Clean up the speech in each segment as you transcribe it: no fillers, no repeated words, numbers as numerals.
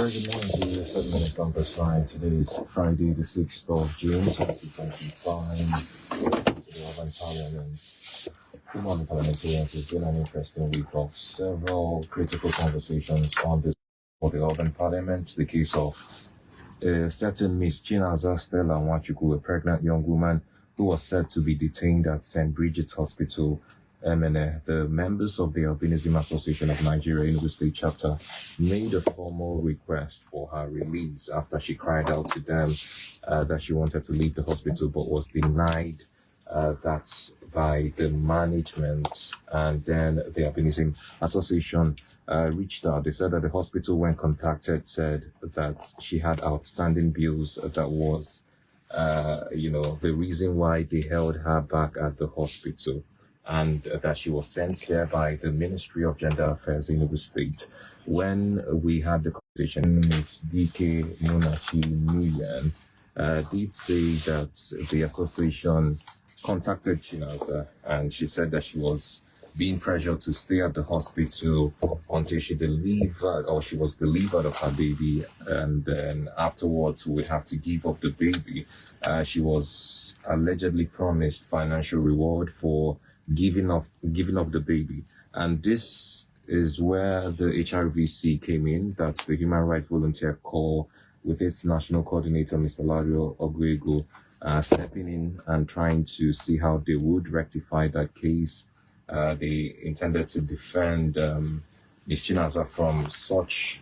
Very good morning to you. 7 minutes gone past 9. Today is Friday, the 6th of June, 2025. To the Urban Parliament. Good morning, parliamentarians. It's been an interesting week of several critical conversations on this for the Urban Parliament. The case of a certain Miss Chinaza Stella Nwachukwu, a pregnant young woman who was said to be detained at St. Bridget's Hospital, MNA. The members of the Albinism Association of Nigeria, Enugu State Chapter, made a formal request for her release after she cried out to them that she wanted to leave the hospital but was denied that by the management. And then the Albinism Association reached out. They said that the hospital, when contacted, said that she had outstanding bills that was, the reason why they held her back at the hospital, and that she was sent there by the Ministry of Gender Affairs in Enugu State. When we had the conversation, Ms. D.K. Munachi Nguyen did say that the association contacted Chinaza, and she said that she was being pressured to stay at the hospital until she delivered, or she was delivered of her baby, and then afterwards would have to give up the baby. She was allegedly promised financial reward for giving up the baby. And this is where the HRVC came in, that's the Human Rights Volunteer Corps, with its national coordinator, Mr. Lario Ogwego, stepping in and trying to see how they would rectify that case. They intended to defend Ms. Chinaza from such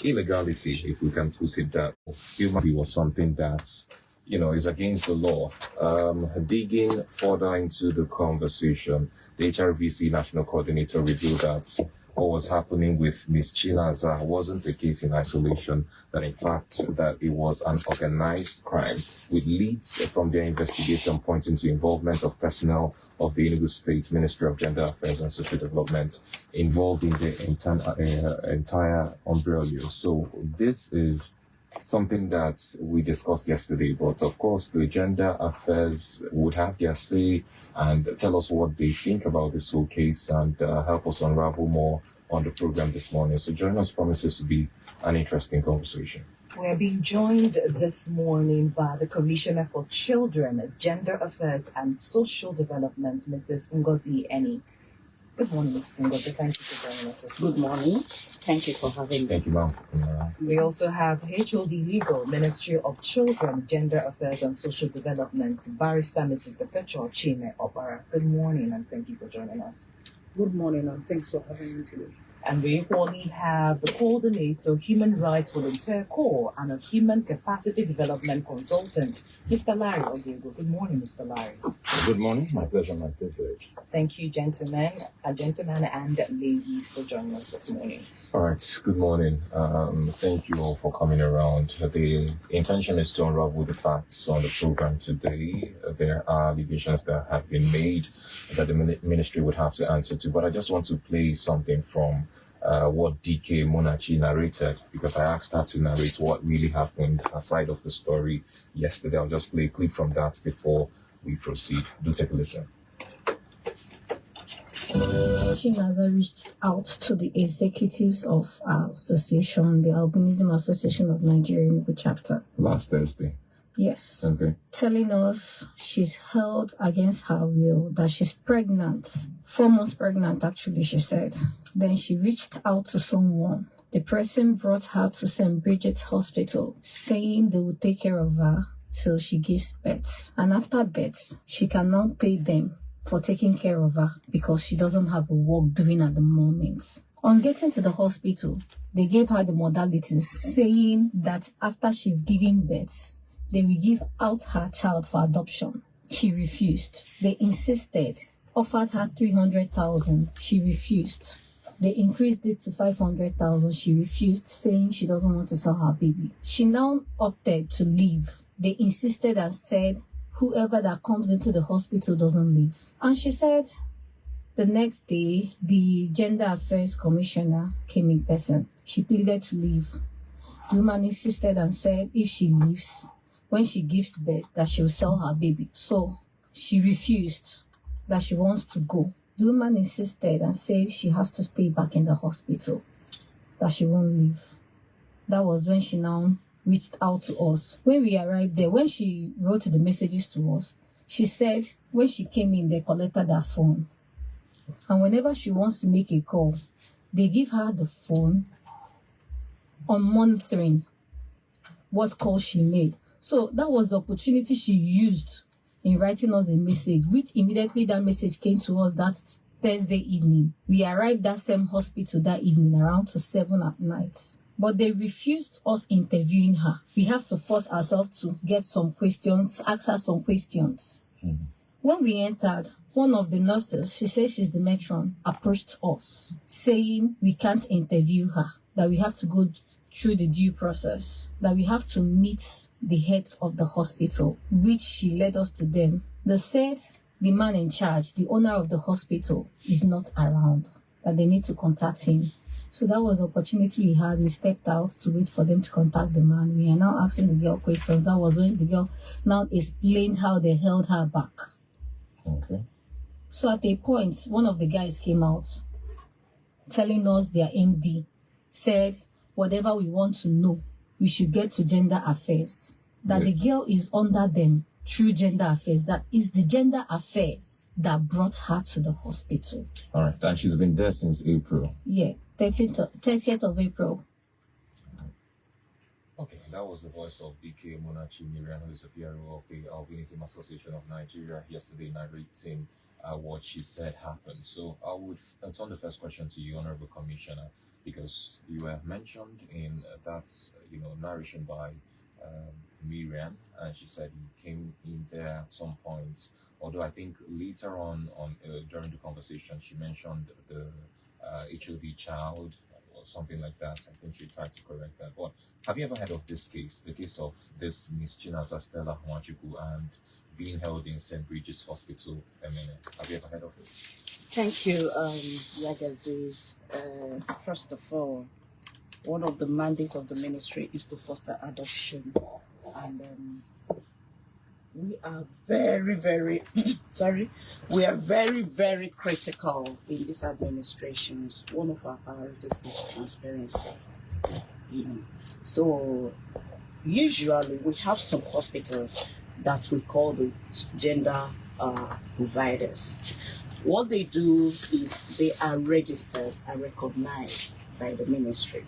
illegality, if we can put it that way. It was something that is against the law. Digging further into the conversation, the HRVC National Coordinator revealed that what was happening with Ms. Chinaza wasn't a case in isolation, that in fact that it was an organized crime, with leads from their investigation pointing to involvement of personnel of the Enugu State Ministry of Gender Affairs and Social Development involved in the entire umbrella. So this is something that we discussed yesterday, but of course the Gender Affairs would have their say and tell us what they think about this whole case and help us unravel more on the program this morning. So join us promises to be an interesting conversation. We're being joined this morning by the Commissioner for Children, Gender Affairs and Social Development, Mrs. Ngozi Eni. Good morning, Mrs. Ngozi. Thank you for joining us this morning. Good morning. Thank you for having me. Thank you, ma'am. We also have HOD Legal, Ministry of Children, Gender Affairs and Social Development, Barrister Mrs. Perpetual Chioma Obara. Good morning and thank you for joining us. Good morning and thanks for having me today. And we equally have the coordinator, Human Rights Volunteer Corps, and a Human Capacity Development Consultant, Mr. Larry Ogwego. Good morning, Mr. Larry. Good morning. My pleasure, my privilege. Thank you, gentlemen and ladies, for joining us this morning. All right. Good morning. Thank you all for coming around. The intention is to unravel the facts on the program today. There are allegations that have been made that the ministry would have to answer to, but I just want to play something from what DK Munachi narrated, because I asked her to narrate what really happened, her side of the story yesterday. I'll just play a clip from that before we proceed. Do take a listen. Chinaza reached out to the executives of our association, the Albinism Association of Nigeria, Enugu Chapter. Last Thursday. Yes. Okay. Telling us she's held against her will, that she's pregnant. 4 months pregnant, actually, she said. Then she reached out to someone. The person brought her to St. Bridget's Hospital, saying they would take care of her till she gives birth. And after birth, she cannot pay them for taking care of her because she doesn't have a work doing at the moment. On getting to the hospital, they gave her the modalities, saying that after she's given birth, they will give out her child for adoption. She refused. They insisted, offered her 300,000. She refused. They increased it to 500,000. She refused, saying she doesn't want to sell her baby. She now opted to leave. They insisted and said, whoever that comes into the hospital doesn't leave. And she said the next day, the Gender Affairs Commissioner came in person. She pleaded to leave. The woman insisted and said if she leaves, when she gives birth, that she will sell her baby. So she refused, that she wants to go. The woman insisted and said she has to stay back in the hospital, that she won't leave. That was when she now reached out to us. When we arrived there, when she wrote the messages to us, she said when she came in, they collected her phone. And whenever she wants to make a call, they give her the phone on monitoring what call she made. So that was the opportunity she used in writing us a message, which immediately that message came to us that Thursday evening. We arrived at same hospital that evening around to 7 at night. But they refused us interviewing her. We have to force ourselves to get some questions, ask her some questions. Mm-hmm. When we entered, one of the nurses, she says she's the matron, approached us, saying we can't interview her, that we have to go through the due process, that we have to meet the heads of the hospital, which she led us to them. They said the man in charge, the owner of the hospital, is not around, that they need to contact him. So that was the opportunity we had. We stepped out to wait for them to contact the man. We are now asking the girl questions. That was when the girl now explained how they held her back. Okay. So at a point, one of the guys came out telling us their MD said, whatever we want to know, we should get to gender affairs. That the girl is under them through gender affairs. That is the gender affairs that brought her to the hospital. All right. And she's been there since April. Yeah, 30th of April. Okay, that was the voice of BK Munachi Miriam, who is a PRO of the Albinism Association of Nigeria, yesterday narrating what she said happened. So I would turn the first question to you, Honorable Commissioner, because you were mentioned in that narration by Miriam, and she said you came in there at some point. Although I think later on during the conversation, she mentioned the HOD child or something like that. I think she tried to correct that. But have you ever heard of this case, the case of this Miss Chinaza Stella Nwachukwu and being held in St. Bridget's Hospital, Emene? Have you ever heard of it? Thank you, Yagazie. First of all, one of the mandates of the ministry is to foster adoption. And we are very, very, we are very, very critical in these administrations. One of our priorities is transparency. So usually we have some hospitals that we call the gender providers. What they do is they are registered and recognized by the ministry.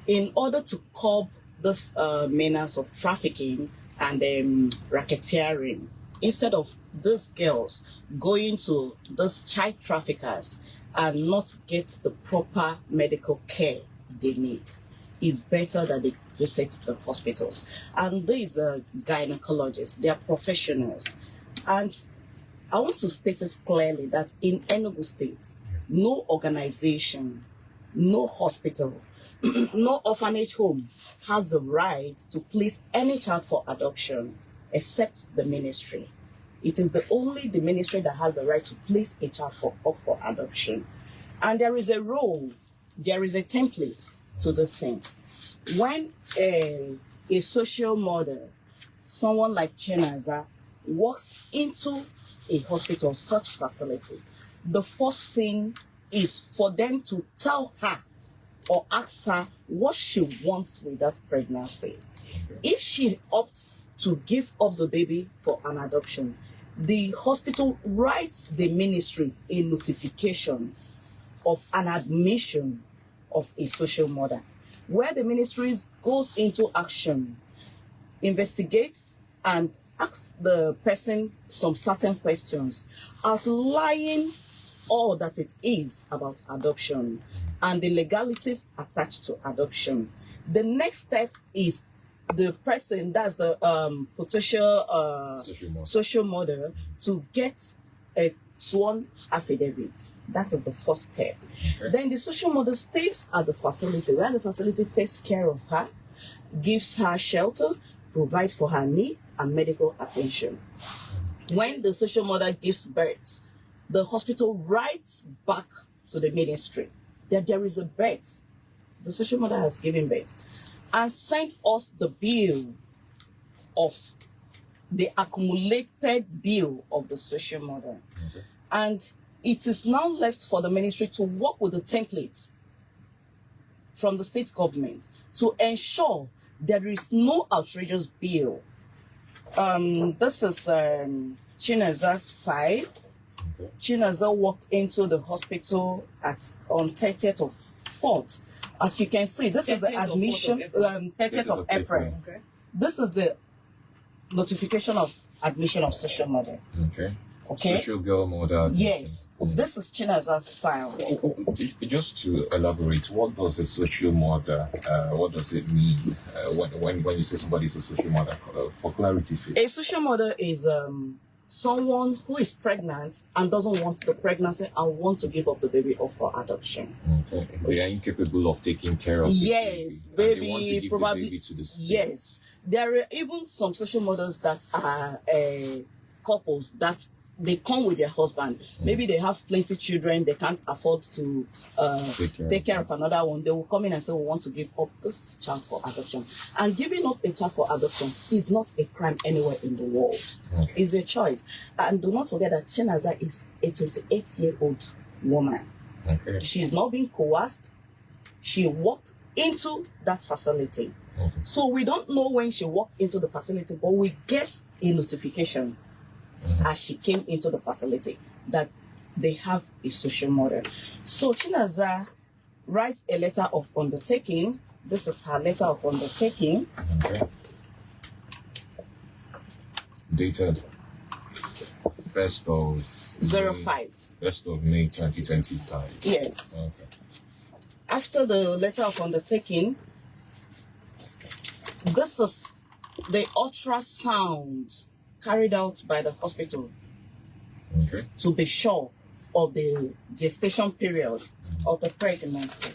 In order to curb this menace of trafficking and racketeering, instead of these girls going to these child traffickers and not get the proper medical care they need, it's better that they visit the hospitals. And these gynecologists, they are professionals. And I want to state it clearly that in Enugu State, no organization, no hospital, no orphanage home has the right to place any child for adoption except the ministry. It is only the ministry that has the right to place a child up for adoption. And there is a role, there is a template to these things. When a social model, someone like Chinaza, walks into a hospital, such facility, the first thing is for them to tell her or ask her what she wants with that pregnancy. If she opts to give up the baby for an adoption, the hospital writes the ministry a notification of an admission of a social mother, where the ministry goes into action, investigates, and asks the person some certain questions, outlining all that it is about adoption and the legalities attached to adoption. The next step is the person, that's the potential social mother, to get a sworn affidavit. That is the first step. Okay. Then the social mother stays at the facility, where the facility takes care of her, gives her shelter, provides for her need and medical attention. When the social mother gives birth, the hospital writes back to the ministry that there is a birth, the social mother has given birth, and send us the bill of the accumulated bill of the social mother. Okay. And it is now left for the ministry to work with the templates from the state government to ensure there is no outrageous bill. This is Chinaza's file. Okay. Chinaza walked into the hospital on 30th of 4th. As you can see, this is the 30th of admission, 30th of April. Okay. This is the notification of admission of social mother. Okay. Okay. Social girl mother. Yes. This is Chinaza's file. Just to elaborate, what does a social mother, what does it mean when you say somebody is a social mother? For clarity's sake. A social mother is someone who is pregnant and doesn't want the pregnancy and want to give up the baby up for adoption. Okay. They are incapable of taking care of Yes, the baby, and they want to give probably. the baby to the state. Yes, there are even some social mothers that are couples that they come with their husband. Maybe they have plenty children, they can't afford to take care of another one. They will come in and say, we want to give up this child for adoption. And giving up a child for adoption is not a crime anywhere in the world. Okay. It's a choice. And do not forget that Chinaza is a 28-year-old woman. Okay. She's not being coerced. She walked into that facility. Okay. So we don't know when she walked into the facility, but we get a notification as she came into the facility that they have a social mother. So Chinaza writes a letter of undertaking. This is her letter of undertaking. Okay. Dated 1st of 05. 1st of May 2025. Yes. Okay. After the letter of undertaking, this is the ultrasound carried out by the hospital Okay. to be sure of the gestation period of the pregnancy.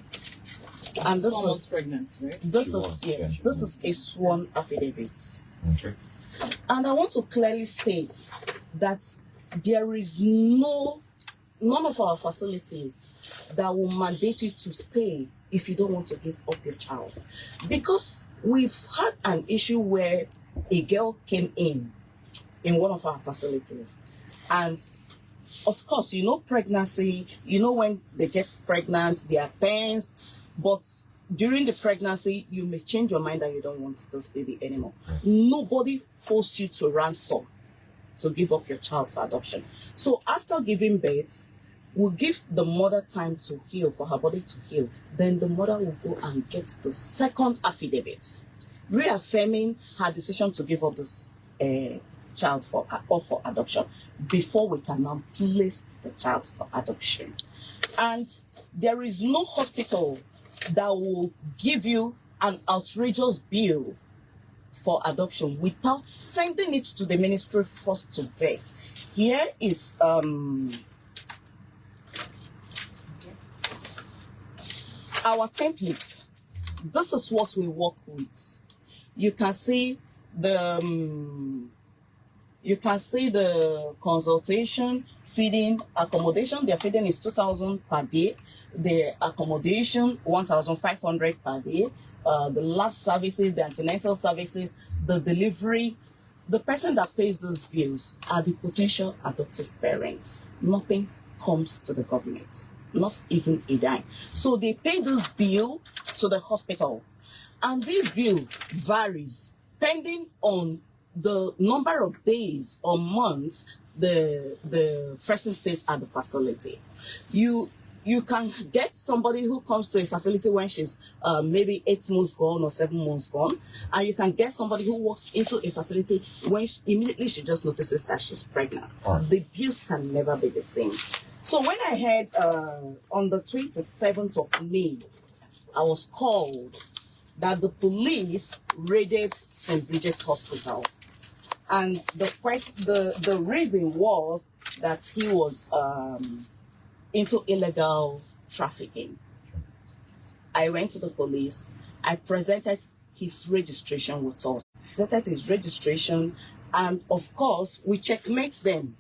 And this Almost is pregnant, right? this She is was, yeah, yeah, she this was. is a sworn affidavit. Okay. And I want to clearly state that there is none of our facilities that will mandate you to stay if you don't want to give up your child. Because we've had an issue where a girl came in one of our facilities, and of course, you know, pregnancy, you know, when they get pregnant, they are tensed, but during the pregnancy, you may change your mind that you don't want this baby anymore. Nobody holds you to ransom to give up your child for adoption. So after giving birth, we'll give the mother time to heal, for her body to heal. Then the mother will go and get the second affidavit, reaffirming her decision to give up this child for adoption before we can now place the child for adoption. And there is no hospital that will give you an outrageous bill for adoption without sending it to the ministry first to vet. Here is our template. This is what we work with. You can see the consultation, feeding, accommodation. Their feeding is 2,000 per day. The accommodation 1,500 per day. The lab services, the antenatal services, the delivery. The person that pays those bills are the potential adoptive parents. Nothing comes to the government, not even a dime. So they pay this bill to the hospital, and this bill varies depending on the number of days or months the person stays at the facility. You can get somebody who comes to a facility when she's maybe 8 months gone or 7 months gone, and you can get somebody who walks into a facility when immediately she just notices that she's pregnant. The bills can never be the same. So when I heard on the 27th of May, I was called that the police raided St. Bridget's Hospital. And the reason was that he was into illegal trafficking. I went to the police. I presented his registration with us. Presented his registration, and of course, we checkmate them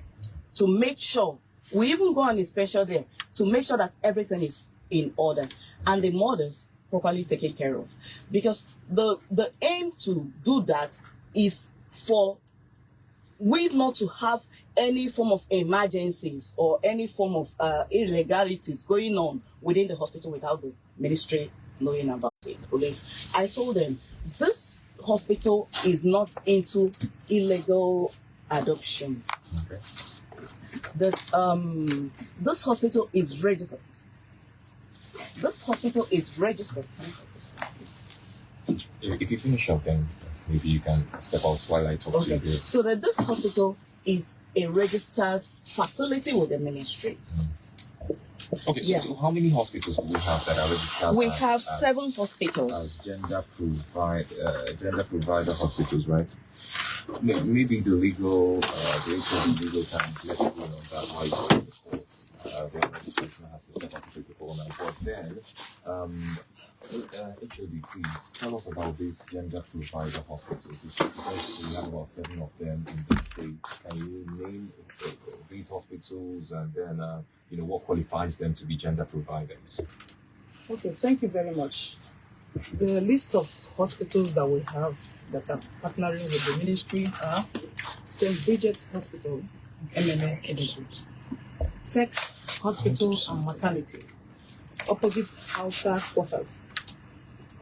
to make sure. We even go on inspection there to make sure that everything is in order and the mothers properly taken care of. Because the aim to do that is for we not to have any form of emergencies or any form of illegalities going on within the hospital without the ministry knowing about it. Police. I told them this hospital is not into illegal adoption. Okay. That this hospital is registered. This hospital is registered. If you finish up, then maybe you can step out while I talk to you. So that this hospital is a registered facility with the ministry. Okay, so how many hospitals do we have that are registered? We have 7 hospitals. As gender provider hospitals, right? Maybe the legal, the legal can let you know that how you can call the registration has to step up to the call now. But then, HOD, please tell us about these gender provider hospitals. Because we have about 7 of them in the state. Can you name these hospitals and then what qualifies them to be gender providers? Okay, thank you very much. The list of hospitals that we have that are partnering with the ministry are St. Bridget's Hospital, MNO Enugu, Tex Hospital and Maternity, opposite outer quarters,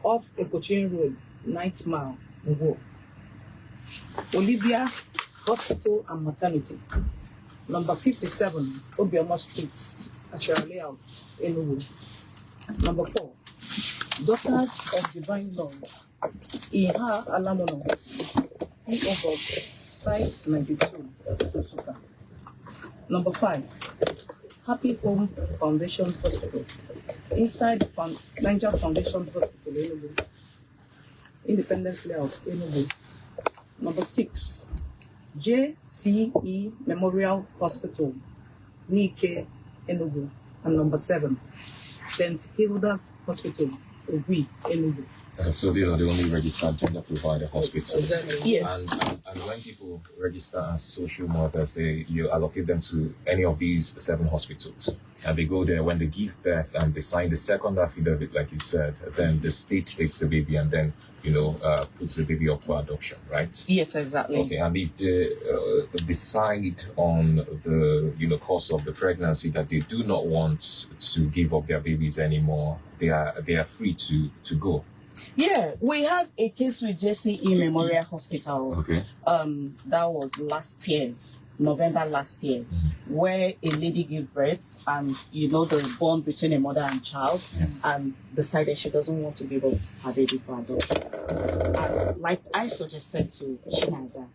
off Ekochin Road, 9th Mile, Owo, Olivia Hospital and Maternity, number 57, Obioma Street, Achara Layout, Enugu. Number 4, Daughters of Divine Love, Iha Alamono, P.O. Box 592, Suka. Number 5, Happy Home Foundation Hospital, inside Niger Foundation Hospital, Enugu, Independence Layout, Enugu. Number 6, JCE Memorial Hospital, Nike, Enugu. And number 7, St. Hilda's Hospital, Ogui, Enugu. So these are the only registered gender provider hospitals. Exactly. Yes. And when people register as social mothers, you allocate them to any of these 7 hospitals. And they go there when they give birth and they sign the second affidavit, like you said, then the state takes the baby and then, puts the baby up for adoption, right? Yes, exactly. Okay, and if they decide on the course of the pregnancy that they do not want to give up their babies anymore, they are free to go. Yeah, we had a case with JCE Memorial Hospital. Okay. That was last year, November last year, where a lady gave birth and the bond between a mother and child, and decided she doesn't want to give up her baby for adoption. And like I suggested to Chinaza,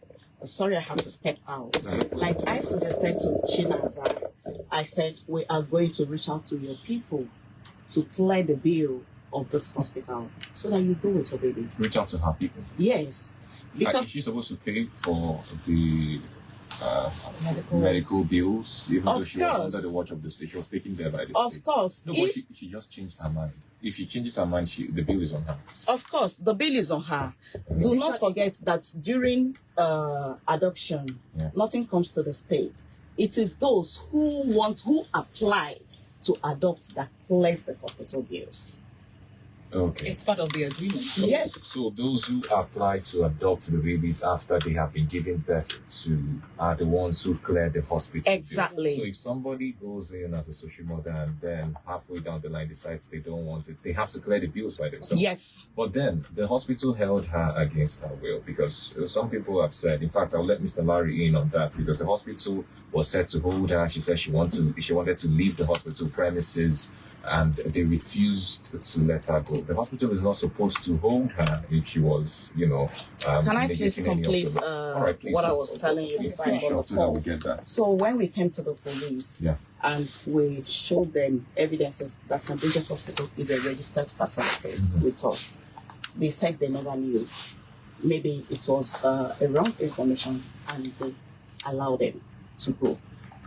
sorry I have to step out. Like I suggested to Chinaza, I said we are going to reach out to your people to clear the bill of this hospital so that you go with your baby. Reach out to her people. Yes, Is she supposed to pay for the medical bills, even though she was under the watch of the state? She was taken there by the state. Of course. No, but she just changed her mind. If she changes her mind, the bill is on her. Of course, the bill is on her. Do not forget that during adoption, nothing comes to the state. It is those who apply to adopt that place the hospital bills. Okay. It's part of the agreement. Yes. So those who apply to adopt the babies after they have been given birth to are the ones who clear the hospital. Exactly. So if somebody goes in as a social mother and then halfway down the line decides they don't want it, they have to clear the bills by themselves. Yes. But then the hospital held her against her will, because some people have said, in fact, I'll let Mr. Larry in on that, because the hospital was set to hold her. She said she wanted to leave the hospital premises, and they refused to let her go. The hospital is not supposed to hold her if she was, Can I please complete please, what I was telling you before I got the so that we call? get that. So when we came to the police and we showed them evidences that St. Bridget's Hospital is a registered facility with us, they said they never knew. Maybe it was a wrong information and they allowed them to go.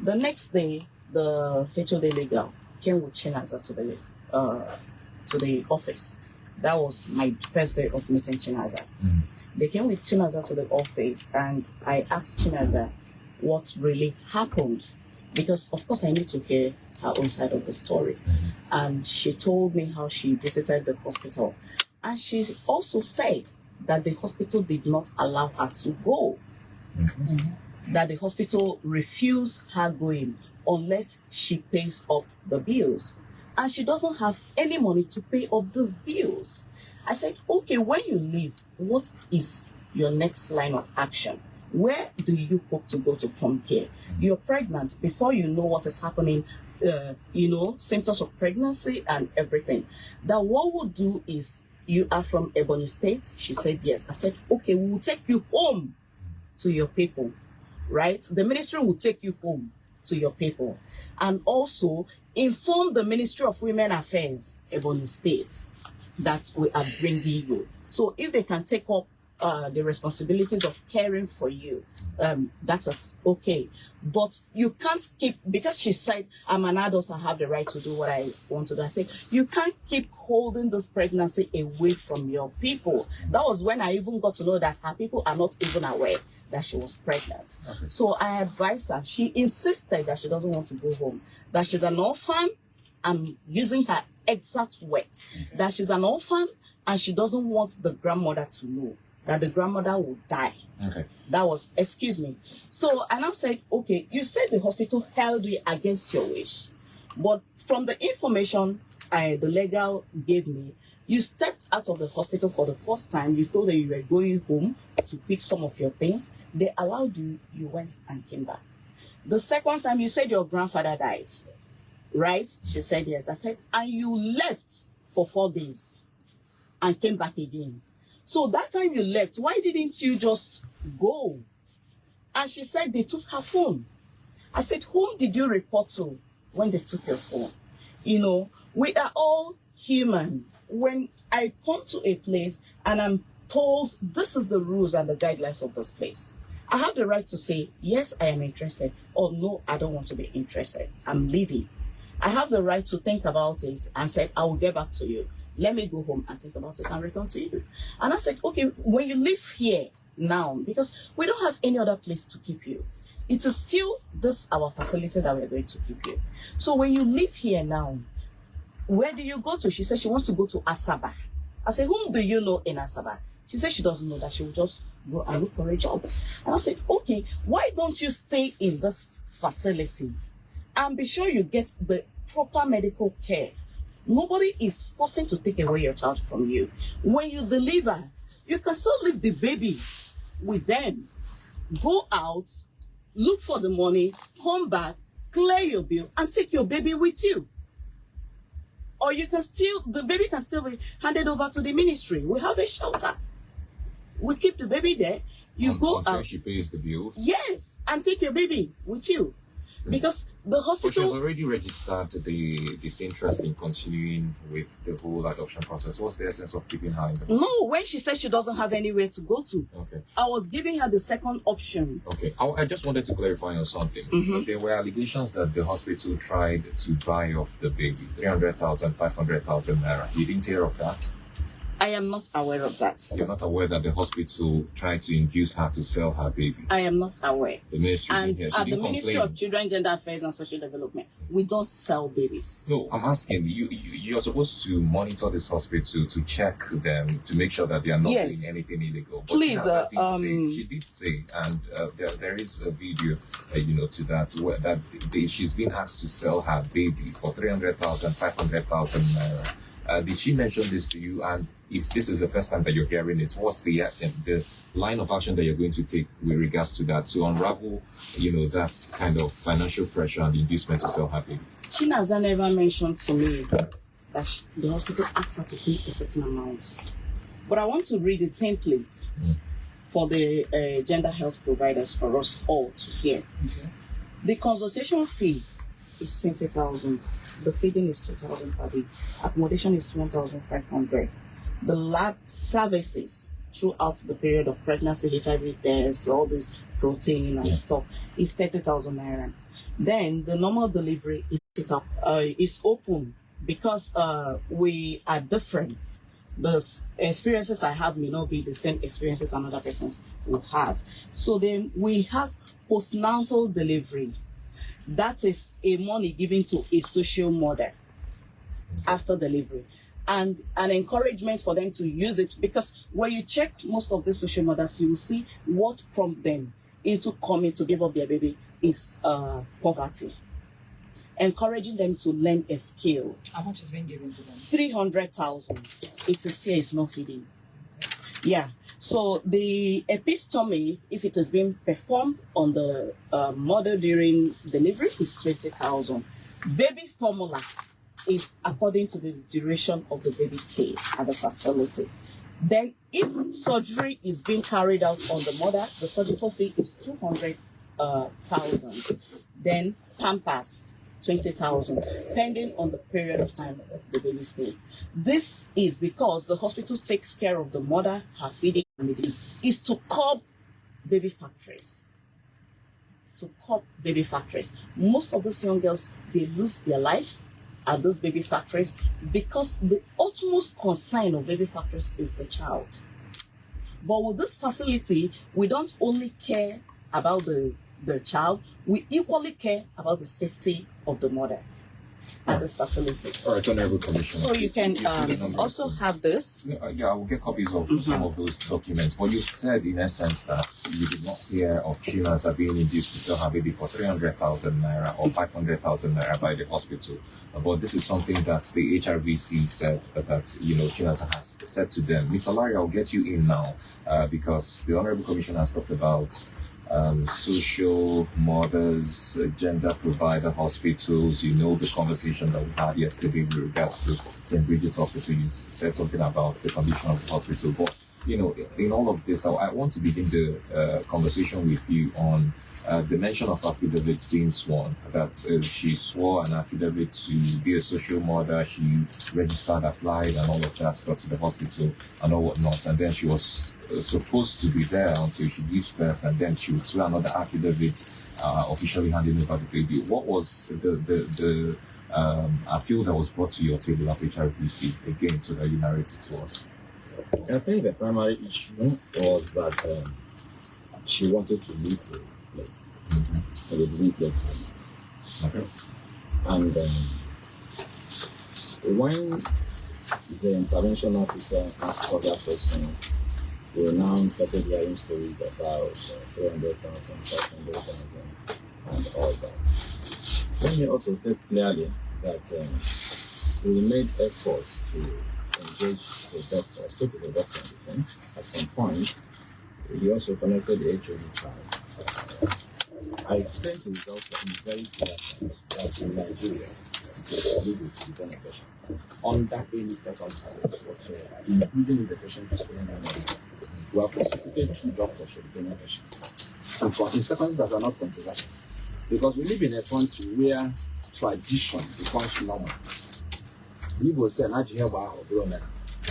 The next day, the HOD legal came with Chinaza to the office. That was my first day of meeting Chinaza. They came with Chinaza to the office, and I asked Chinaza what really happened, because of course I need to hear her own side of the story. And she told me how she visited the hospital, and she also said that the hospital did not allow her to go. That the hospital refused her going unless she pays up the bills. and she doesn't have any money to pay off these bills. I said, okay, when you leave, what is your next line of action? Where do you hope to go to from here? You're pregnant. Before you know what is happening, symptoms of pregnancy and everything, that what we'll do is, you are from Ebony State? She said, yes. I said, okay, we will take you home to your people, right? The ministry will take you home to your people. And also inform the Ministry of Women Affairs, Ebony State, that we are bringing you. So if they can take up the responsibilities of caring for you, that is okay. But you can't keep, because she said, I'm an adult, I have the right to do what I want to do. I said, you can't keep holding this pregnancy away from your people. That was when I even got to know that her people are not even aware that she was pregnant. Okay. So I advised her. She insisted that she doesn't want to go home, that she's an orphan. I'm using her exact words, okay, that she's an orphan and she doesn't want the grandmother to know, that the grandmother will die. Okay. That was, excuse me. So I now said, okay, you said the hospital held you against your wish, but from the information the legal gave me, you stepped out of the hospital for the first time. You told that you were going home to pick some of your things. They allowed you, you went and came back. The second time you said your grandfather died, right? She said yes. I said, and you left for 4 days and came back again. So that time you left, why didn't you just go? And she said they took her phone. I said, whom did you report to when they took your phone? You know, we are all human. When I come to a place and I'm told this is the rules and the guidelines of this place, I have the right to say, yes, I am interested, or no, I don't want to be interested. I'm leaving. I have the right to think about it and say, I will get back to you. Let me go home and think about it and return to you. And I said, okay, when you live here now, because we don't have any other place to keep you, it is still this our facility that we're going to keep you. So when you live here now, where do you go to? She said she wants to go to Asaba. I said, whom do you know in Asaba? She said she doesn't know, that she will just go and look for a job. And I said, okay, why don't you stay in this facility and be sure you get the proper medical care? Nobody is forcing to take away your child from you. When you deliver, you can still leave the baby with them. Go out, look for the money, come back, clear your bill, and take your baby with you. Or you can still, the baby can still be handed over to the ministry. We have a shelter. We keep the baby there. You go until out. She pays the bills. Yes, and take your baby with you. Because the hospital... But she has already registered this interest in continuing with the whole adoption process. What's the essence of keeping her in the hospital? No, when she said she doesn't have anywhere to go to, okay, I was giving her the second option. Okay, I just wanted to clarify on something. Mm-hmm. There were allegations that the hospital tried to buy off the baby, 300,000, 500,000 naira. You didn't hear of that? I am not aware of that. You're not aware that the hospital tried to induce her to sell her baby? I am not aware. The ministry and here, at the Ministry of Children, Gender Affairs and Social Development, we don't sell babies. No, I'm asking you. You're supposed to monitor this hospital to check them to make sure that they are not doing anything illegal. But please, she did say, and there is a video, to that where she's been asked to sell her baby for 300,000, 500,000 naira. Did she mention this to you? And if this is the first time that you're hearing it, what's the line of action that you're going to take with regards to that to unravel, that kind of financial pressure and the inducement to sell her baby? Chinaza never mentioned to me that the hospital asked her to pay a certain amount. But I want to read the template for the gender health providers for us all to hear. Okay. The consultation fee is 20,000. The feeding is 2,000 per day. Accommodation is 1,500. The lab services throughout the period of pregnancy, HIV tests, all this protein and stuff is 30,000 naira. Then the normal delivery is open because we are different. The experiences I have may not be the same experiences another person will have. So then we have postnatal delivery. That is a money given to a social mother after delivery, and an encouragement for them to use it, because when you check most of the social mothers, you will see what prompts them into coming to give up their baby is poverty. encouraging them to learn a skill. How much is being given to them? 300,000. It is here, it's not hidden. Yeah. So the epistomy, if it is being performed on the mother during delivery, is 20,000. Baby formula is according to the duration of the baby stay at the facility. Then, if surgery is being carried out on the mother, the surgical fee is 200,000. Then Pampers, 20,000, depending on the period of time the baby stays. This is because the hospital takes care of the mother, her feeding, and it is to curb baby factories. To curb baby factories. Most of these young girls, they lose their life at those baby factories because the utmost concern of baby factories is the child. But with this facility, we don't only care about the child, we equally care about the safety of the mother at this facility. All right, Honorable Commissioner. So you can also have this. Yeah, I will get copies of some of those documents. But you said, in essence, that you did not hear of Chioma being induced to sell her baby for 300,000 naira or 500,000 naira by the hospital. But this is something that the HRVC said that Chioma has said to them. Mr. Larry, I'll get you in now because the Honorable Commissioner has talked about social mothers, gender provider hospitals. You know the conversation that we had yesterday with regards to St. Bridget's Hospital. You said something about the condition of the hospital. But, in all of this, I want to begin the conversation with you on the mention of affidavits being sworn, that she swore an affidavit to be a social mother, she registered, applied, and all of that, got to the hospital and all whatnot, and then she was supposed to be there until she gives birth, and then she would swear another affidavit officially handing over the baby. What was the appeal that was brought to your table as HRPC, again, so that you narrate it to us? I think the primary issue was that she wanted to leave the place, and they didn't let her. Okay. And when the intervention officer asked for that person, we now started hearing stories about 300,000, 500,000, and all that. Let me also state clearly that we made efforts to engage the doctor. I spoke to the doctor on the phone. At some point, he also connected the HOD child. I explained to the doctor in very clear terms that in Nigeria, we live with dependent patients under any circumstances whatsoever, including if the patient is going on. We have prosecuted 2 doctors for dependent patients, and for in circumstances that are not controversial, because we live in a country where tradition becomes normal. People say,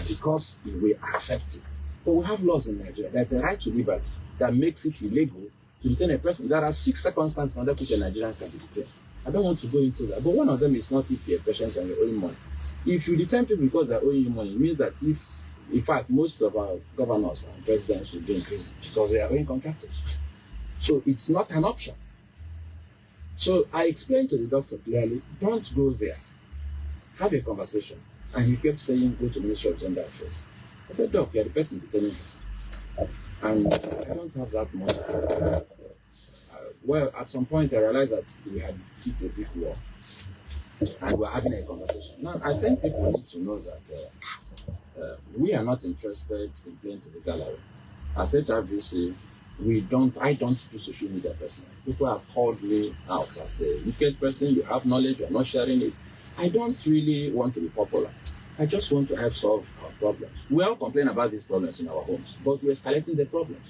because we accept it. But we have laws in Nigeria. There's a right to liberty that makes it illegal to detain a person. There are 6 circumstances under which a Nigerian can be detained. I don't want to go into that. But one of them is not if you're a patient and you're owing money. If you detain people because they're owing you money, it means that in fact, most of our governors and presidents should be in prison because they are owing contractors. So it's not an option. So I explained to the doctor clearly, don't go there. Have a conversation. And he kept saying, go to Ministry of Gender Affairs. I said, Doc, you're the person detaining me. And I don't have that much. Well, at some point I realized that we had hit a big wall. And we're having a conversation. Now, I think people need to know that we are not interested in playing to the gallery. As HRVC, I don't do social media personally. People have called me out as a wicked person. You have knowledge, you're not sharing it. I don't really want to be popular. I just want to help solve our problems. We all complain about these problems in our homes, but we're escalating the problems.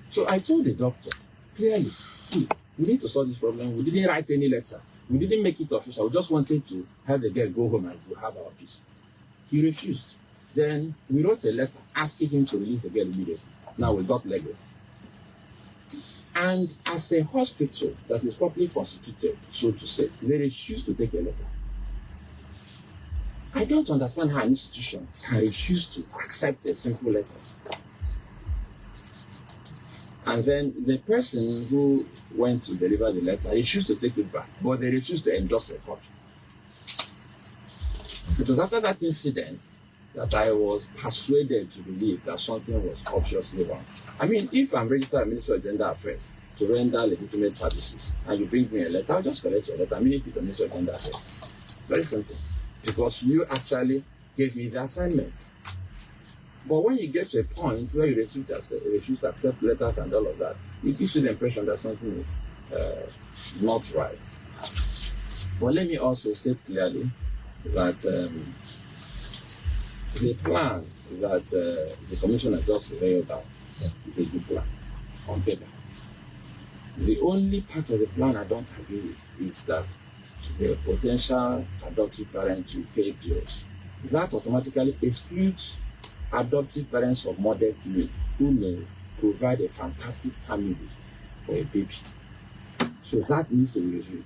So I told the doctor clearly, see, we need to solve this problem. We didn't write any letter. We didn't make it official. We just wanted to have the girl go home and to have our peace. He refused. Then we wrote a letter asking him to release the girl immediately. Now we got legal. And as a hospital that is properly constituted, so to say, they refused to take a letter. I don't understand how an institution can refuse to accept a simple letter. And then the person who went to deliver the letter refused to take it back, but they refused to endorse the copy. It was after that incident that I was persuaded to believe that something was obviously wrong. I mean, if I'm registered at Ministry of Gender Affairs to to render legitimate services, and you bring me a letter, I'll just collect your letter, minute it on this agenda. Very simple. Because you actually gave me the assignment. But when you get to a point where you refuse to accept letters and all of that, it gives you the impression that something is not right. But let me also state clearly that the plan that the commissioner just laid out is a good plan on paper. The only part of the plan I don't agree with is that the potential adoptive parent will pay bills. That automatically excludes adoptive parents of modest means who may provide a fantastic family for a baby. So that needs to be reviewed.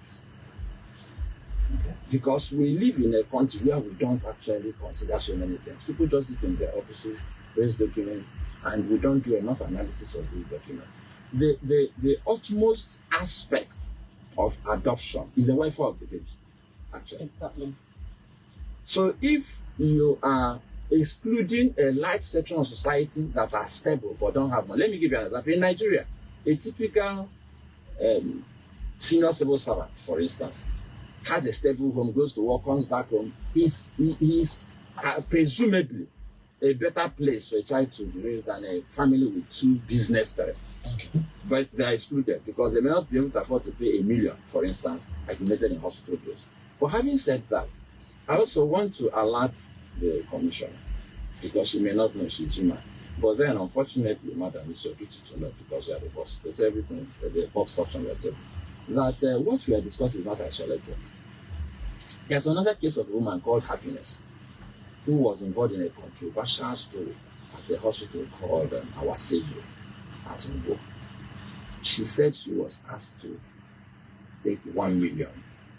Because we live in a country where we don't actually consider so many things. People just sit in their offices, raise documents, and we don't do enough analysis of these documents. The utmost aspect of adoption is the welfare of the baby, actually. Exactly. So if you are excluding a large section of society that are stable but don't have money, let me give you an example. In Nigeria, a typical senior civil servant, for instance, has a stable home, goes to work, comes back home. He's presumably a better place for a child to be raised than a family with two business parents. Okay. But they are excluded because they may not be able to afford to pay $1 million, for instance, accumulated in hospital bills. But having said that, I also want to alert the commissioner, because she may not know she's human. But then, unfortunately, madam, it's your duty to know because you are the boss. There's everything, the box stops on your table. That what we are discussing is not isolated. There's another case of a woman called Happiness, who was involved in a controversial story at a hospital called Our Savior at Enugu. She said she was asked to take 1 million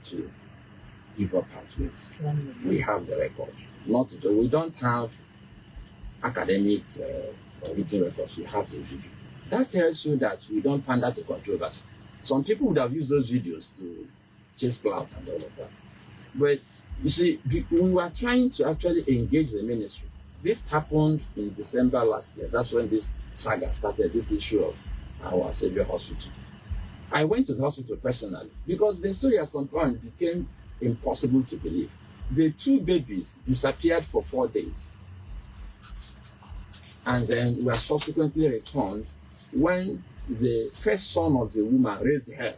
to give up her twins. We have the record. We don't have academic or written records. We have the video. That tells you that we don't pander to controversy. Some people would have used those videos to chase clout and all of that. But you see, we were trying to actually engage the ministry. This happened in December last year. That's when this saga started, this issue of Our Savior Hospital. I went to the hospital personally because the story at some point became impossible to believe. The 2 babies disappeared for 4 days and then were subsequently returned when the first son of the woman raised hell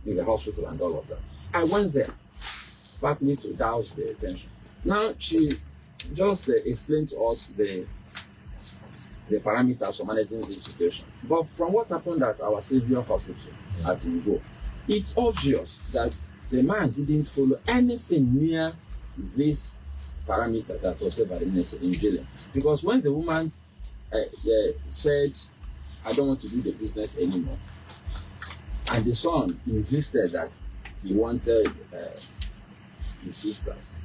in the hospital and all of that. I went there partly to douse the attention. Now she just explained to us the parameters for managing this situation. But from what happened at Our Savior Hospital at Enugu, it's obvious that the man didn't follow anything near this parameter that was said by the minister in dealing. Because when the woman said, I don't want to do the business anymore, and the son insisted that he wanted his sisters,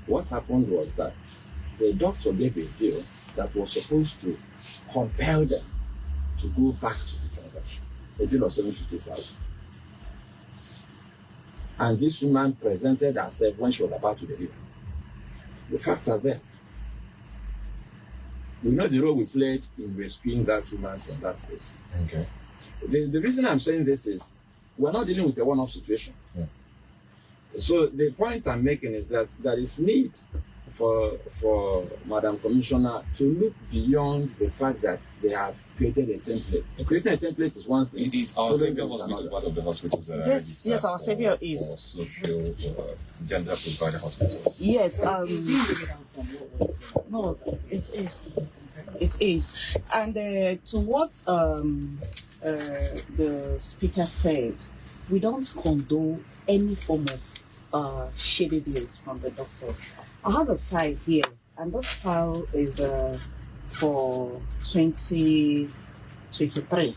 what happened was that the doctor gave a deal that was supposed to compel them to go back to the transaction, a deal of 750,000. And this woman presented herself when she was about to deliver. The facts are there. We know the role we played in rescuing that woman from that space. Okay. The reason I'm saying this is we're not dealing with a one-off situation. Yeah. So the point I'm making is that there is need for Madam Commissioner to look beyond the fact that they have created a template. Creating a template is one thing. Is Our Savior Hospital part of the hospitals that are Yes, Our Savior is. For social gender provider hospitals? Yes. No, it is. It is. And to what the speaker said, we don't condone any form of shady deals from the doctors. I have a file here, and this file is for 2023,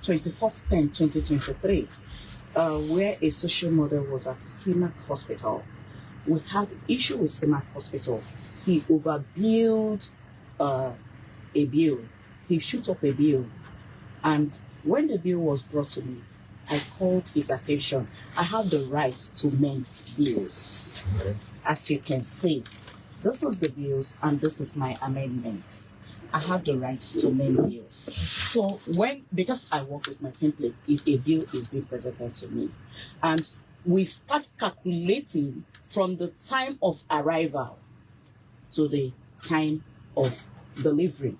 24/10/2023, where a social model was at CIMAC Hospital. We had issue with CIMAC Hospital. He overbilled a bill. He shoot up a bill, and when the bill was brought to me, I called his attention. I have the right to mend bills. Okay. As you can see, this is the bills and this is my amendments. I have the right to mend bills. So because I work with my template, if a bill is being presented to me, and we start calculating from the time of arrival to the time of delivery,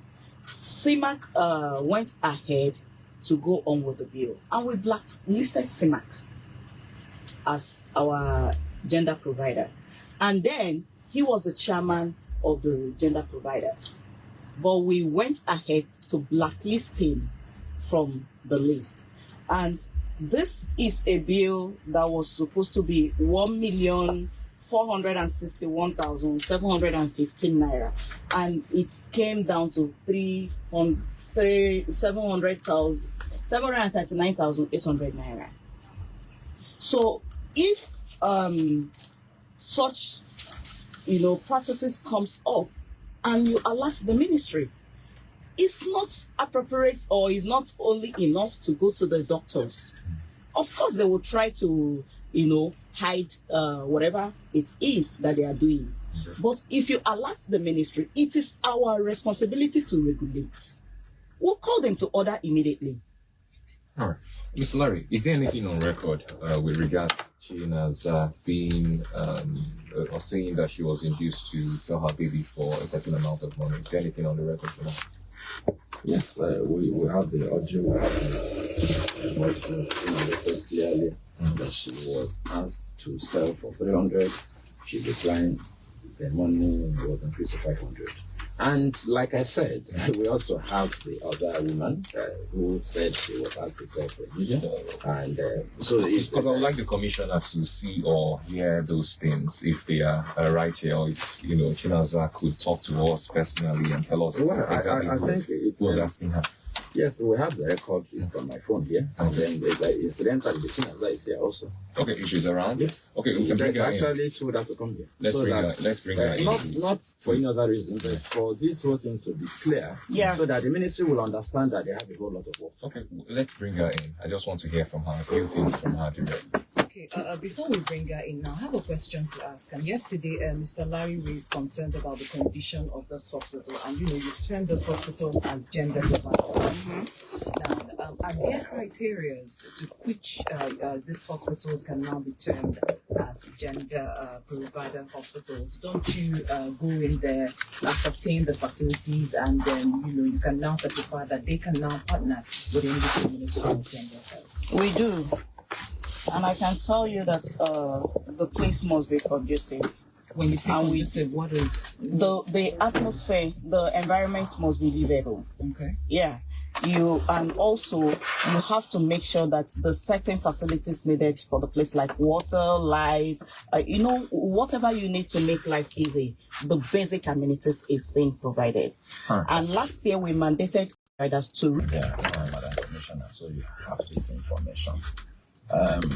CIMAC went ahead to go on with the bill, and we blacklisted CIMAC as our gender provider. And then he was the chairman of the gender providers. But we went ahead to blacklist him from the list. And this is a bill that was supposed to be 1,461,715 naira. And it came down to 739,800 naira. So if such practices comes up and you alert the ministry, it's not appropriate or is not only enough to go to the doctors. Of course, they will try to hide whatever it is that they are doing. But if you alert the ministry, it is our responsibility to regulate. We'll call them to order immediately. All right. Mr. Larry, is there anything on record with regards to China's being or saying that she was induced to sell her baby for a certain amount of money? Is there anything on the record for that? Yes, we have the audio, we have the voice note. They said clearly that she was asked to sell for 300. She declined. The money was increased to 500. And like I said, we also have the other woman who said she was asked to sell for a million. And so it's because I would like the commissioner to see or hear those things if they are right here, or if Chinaza could talk to us personally and tell us exactly I think who was asking her. Yes, we have the record. It's on my phone here. And then incidentally, the Chinaza is here also. Okay, if she's around? Yes. Okay, we can bring her in. Actually told her to come here. Let's bring her in. Not for any other reason, but for this whole thing to be clear, so that the ministry will understand that they have a whole lot of work. Okay, let's bring her in. I just want to hear from her, a few things from her directly. Okay, before we bring her in now, I have a question to ask. And yesterday, Mr. Larry raised concerns about the condition of this hospital. And, you've termed this hospital as gender diverse. Now, are there criteria to which these hospitals can now be termed as gender provider hospitals? Don't you go in there, ascertain the facilities, and then, you can now certify that they can now partner within the Ministry of Gender Affairs? We do. And I can tell you that the place must be conducive. When you say conducive, what is the atmosphere, the environment must be livable. Okay. Yeah. And also you have to make sure that the certain facilities needed for the place, like water, light, whatever you need to make life easy, the basic amenities is being provided. And last year we mandated providers to. Madam Commissioner, so you have this information.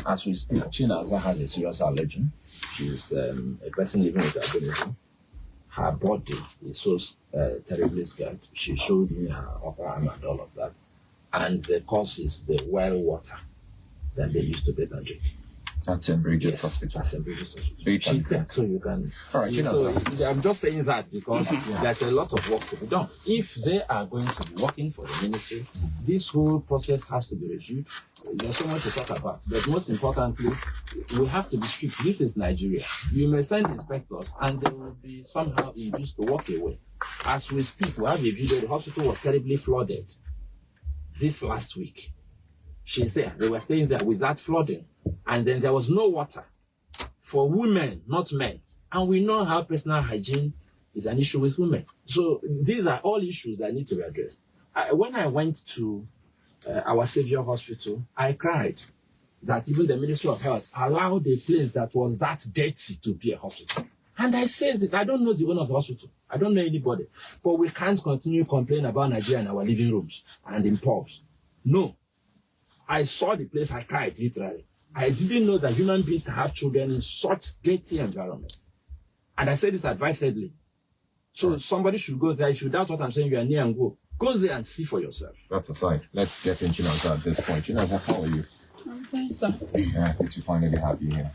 As we speak, Chinaza has a serious allergy. She's a person living with albinism. Her body is so terribly scared. She showed me her upper arm and all of that. And the cause is the well water that they used to bathe and drink. That's St. Bridget's Hospital. That's St. Bridget's Hospital. So you can. All right, I'm just saying that because there's a lot of work to be done. If they are going to be working for the ministry, this whole process has to be reviewed. There's so much to talk about. But most importantly, we have to be strict. This is Nigeria. You may send inspectors and they will be somehow induced to walk away. As we speak, we have a video. The hospital was terribly flooded this last week. She's there. They were staying there with that flooding. And then there was no water for women, not men. And we know how personal hygiene is an issue with women. So these are all issues that need to be addressed. When I went to our Savior Hospital, I cried that even the Ministry of Health allowed a place that was that dirty to be a hospital. And I say this, I don't know the owner of the hospital. I don't know anybody. But we can't continue complaining about Nigeria in our living rooms and in pubs. No. I saw the place, I cried, literally. I didn't know that human beings can have children in such dirty environments. And I say this advisedly. So somebody should go there. If you doubt what I'm saying, you are near and go. Go there and see for yourself. That's aside. Let's get in Chinaza at this point. Chinaza, how are you? I'm fine, sir. Yeah, good to finally have you here.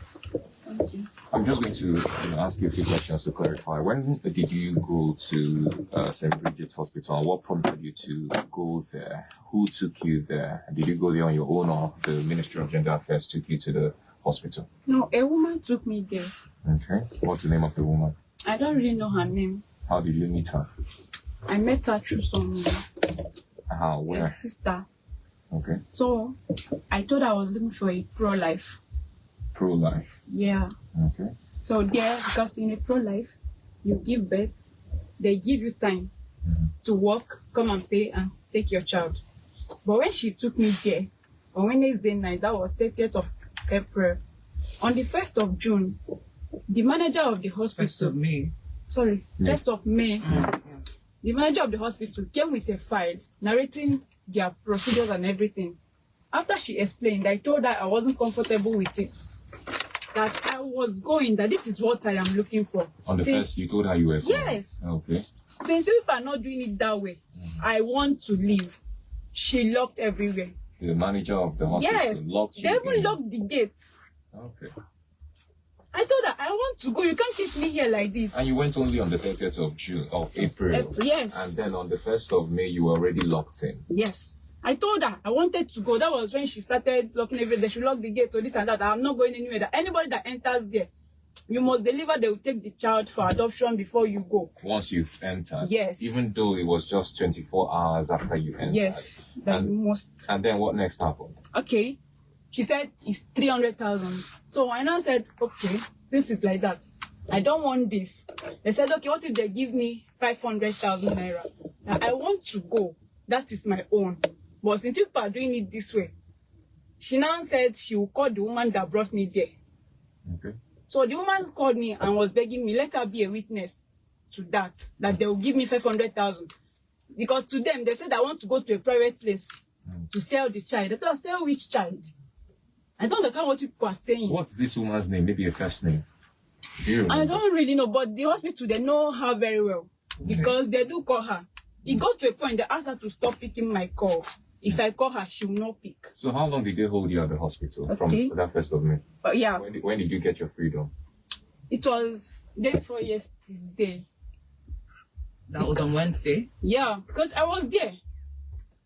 Thank you. I'm just going to ask you a few questions to clarify. When did you go to St. Bridget's Hospital, and what prompted you to go there? Who took you there? Did you go there on your own, or the Ministry of Gender Affairs took you to the hospital? No, a woman took me there. Okay. What's the name of the woman? I don't really know her name. How did you meet her? I met her through someone, How? a Where? sister. Okay. So I thought I was looking for a pro-life. Pro-life. Yeah. Okay. So there, because in a pro-life, you give birth, they give you time to work, come and pay and take your child. But when she took me there, on Wednesday night, that was 30th of April, on the 1st of June, the manager of the hospital... 1st of May. Sorry, Yeah. 1st of May, the manager of the hospital came with a file narrating their procedures and everything. After she explained, I told her I wasn't comfortable with it. That I was going, that this is what I am looking for. On the Since- first, you told her you were coming. Yes. Okay. Since people are not doing it that way, I want to leave. She locked everywhere. The manager of the hospital Yes, locked you they even in. locked the gate. Okay. I told her, I want to go. You can't keep me here like this. And you went only on the 30th of April. Yes. And then on the 1st of May, you were already locked in. Yes. I told her I wanted to go. That was when she started locking everything. They should lock the gate to this and that. I'm not going anywhere. That anybody that enters there, you must deliver. They will take the child for adoption before you go. Once you've entered. Yes. Even though it was just 24 hours after you entered. Yes. That you And, must. and then what next happened? Okay. She said it's 300,000. So I now said, okay, this is like that. I don't want this. They said, okay, what if they give me 500,000 naira? Now, I want to go. That is my own. But since people are doing it this way, she now said she will call the woman that brought me there. Okay. So the woman called me and was begging me, let her be a witness to that they will give me 500,000. Because to them, they said I want to go to a private place to sell the child. They said, sell which child? I don't understand what people are saying. What's this woman's name? Maybe a first name. Do you remember? I don't really know, but the hospital, they know her very well because they do call her. It got to a point they asked her to stop picking my call. If I call her, she will not pick. So how long did they hold you at the hospital from Okay. that 1st of May? But yeah, When did you get your freedom? it was day before yesterday. That was on Wednesday. Yeah, because I was there.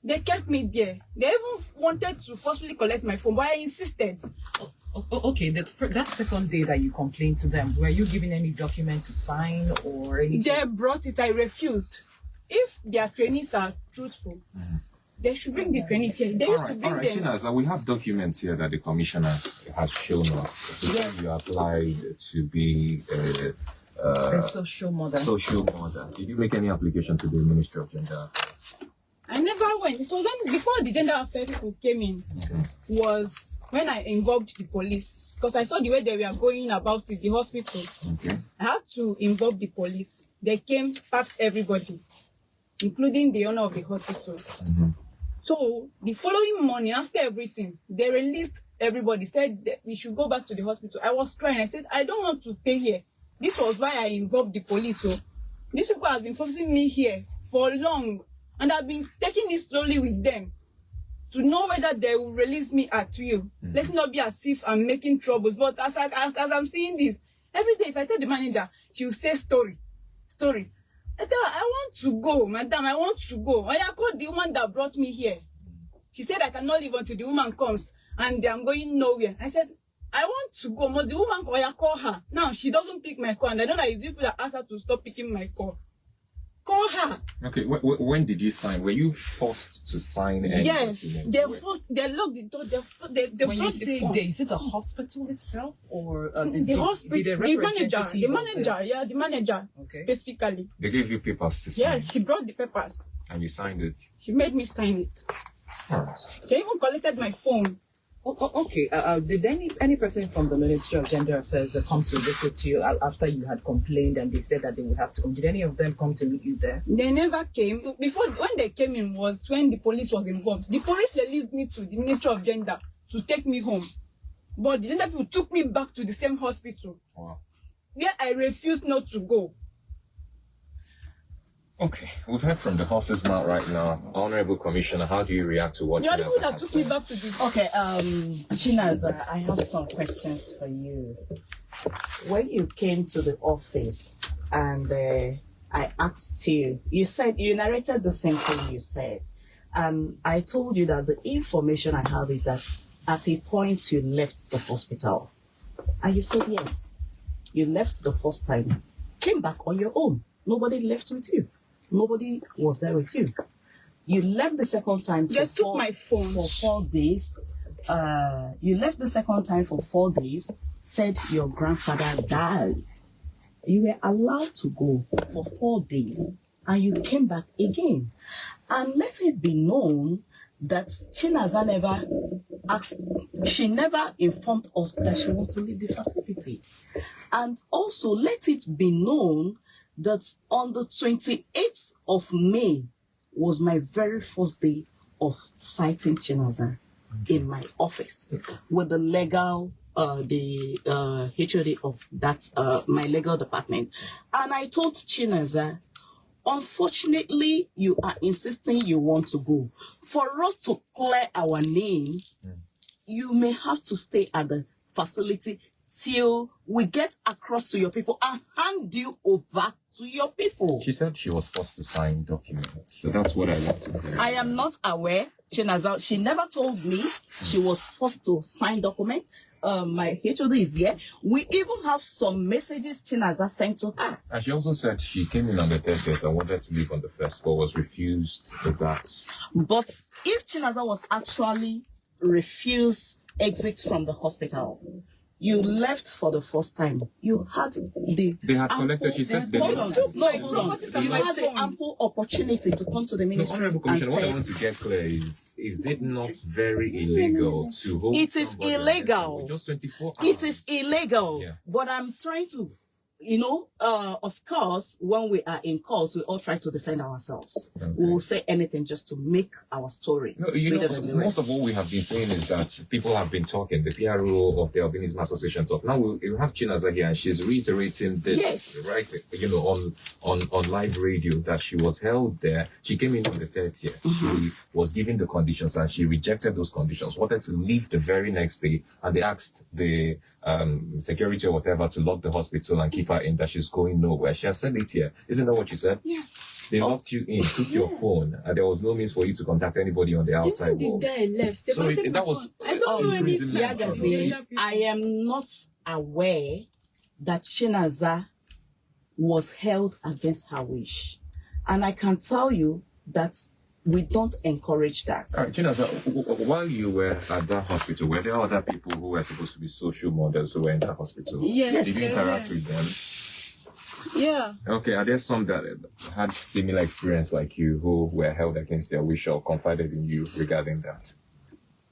They kept me there. They even wanted to forcefully collect my phone, but I insisted. Okay, that second day that you complained to them, were you given any document to sign or anything? They brought it, I refused. If their trainees are truthful, they should bring the trainees here. They used to bring them. Chinas, we have documents here that the commissioner has shown us. Yes. You applied to be The social mother. social mother. Did you make any application to the Ministry of Gender Affairs? I never went. So when before the gender affairs people came in, was when I involved the police. Because I saw the way they were going about it, the hospital. Okay. I had to involve the police. They came, packed everybody, including the owner of the hospital. So the following morning, after everything, they released everybody, said that we should go back to the hospital. I was crying. I said, I don't want to stay here. This was why I involved the police. So these people have been forcing me here for long. And I've been taking it slowly with them to know whether they will release me at will. Let's not be as if I'm making troubles. But as I'm seeing this, every day if I tell the manager, she will say story. I tell her, I want to go, madam, I want to go. I called the woman that brought me here. She said I cannot leave until the woman comes and I'm going nowhere. I said, I want to go. Must the woman call her? Now she doesn't pick my call and I know that it's people that ask her to stop picking my call. Call her. Okay. When did you sign? Were you forced to sign any Yes, document? they locked the door, they When you brought say the phone. is it the hospital itself or The hospital, the manager, Okay. specifically. They gave you papers to sign. Yes, she brought the papers. And you signed it. She made me sign it. Alright. She even collected my phone. Okay. Did any person from the Ministry of Gender Affairs come to visit you after you had complained and they said that they would have to come? Did any of them come to meet you there? They never came. Before, when they came in was when the police was involved. The police released me to the Ministry of Gender to take me home. But the gender people took me back to the same hospital, Wow. where I refused not to go. Okay, we've heard from the horse's mouth right now. Honorable Commissioner, how do you react to what You are the Chinaza one that has took me said? back to this. Okay, Chinaza, I have some questions for you. When you came to the office and I asked you, you narrated the same thing you said. And I told you that the information I have is that at a point you left the hospital. And you said yes. You left the first time, came back on your own. Nobody left with you. Nobody was there with you. You left the second time They took my phone for 4 days. You left the second time for 4 days, said your grandfather died. You were allowed to go for 4 days and you came back again. And let it be known that Chinaza never informed us that she wants to leave the facility. And also let it be known that on the 28th of May was my very first day of citing Chinaza in my office with the legal, HOD of that, my legal department. And I told Chinaza, unfortunately, you are insisting you want to go. For us to clear our name, you may have to stay at the facility till we get across to your people and hand you over to your people. She said she was forced to sign documents, so that's what I want to know. I am not aware, Chinaza. She never told me she was forced to sign documents. My HOD is here. We even have some messages Chinaza sent to her. And she also said she came in on the 30th and wanted to leave on the 1st, but was refused with that. But if Chinaza was actually refused exit from the hospital, you left for the first time. You had the They had collected, she said they hold had. on. took No, my hold on. properties and You my had the phone. ample opportunity to come to the No, ministry Honorable and Commissioner, what I say want to get clear is it not very illegal to hold it is somebody illegal. with just 24 hours? It is illegal. Yeah. But I'm trying to, of course, when we are in calls, we all try to defend ourselves. Okay. We will say anything just to make our story. No, sweeter than the most rest. of what we have been saying is that people have been talking. The PRO of the Albinism Association talk. Now we have Chinaza here, and she's reiterating this, Yes. right? On live radio that she was held there. She came in on the 30th. She was given the conditions, and she rejected those conditions. Wanted to leave the very next day, and they asked the security or whatever to lock the hospital and keep her in. That she's going nowhere. She has said it here. Isn't that what you said? Yeah. They locked you in, took your phone, and there was no means for you to contact anybody on the outside Even world. the day I left. They So collected that my was phone. I don't know anything. imprisonment. Yagazie, I am not aware that Chinaza was held against her wish. And I can tell you that we don't encourage that. All right, Chinaza, while you were at that hospital, were there other people who were supposed to be social models who were in that hospital? Yes. Did you interact with them? Yeah. Okay, are there some that had similar experience like you who were held against their wish or confided in you regarding that?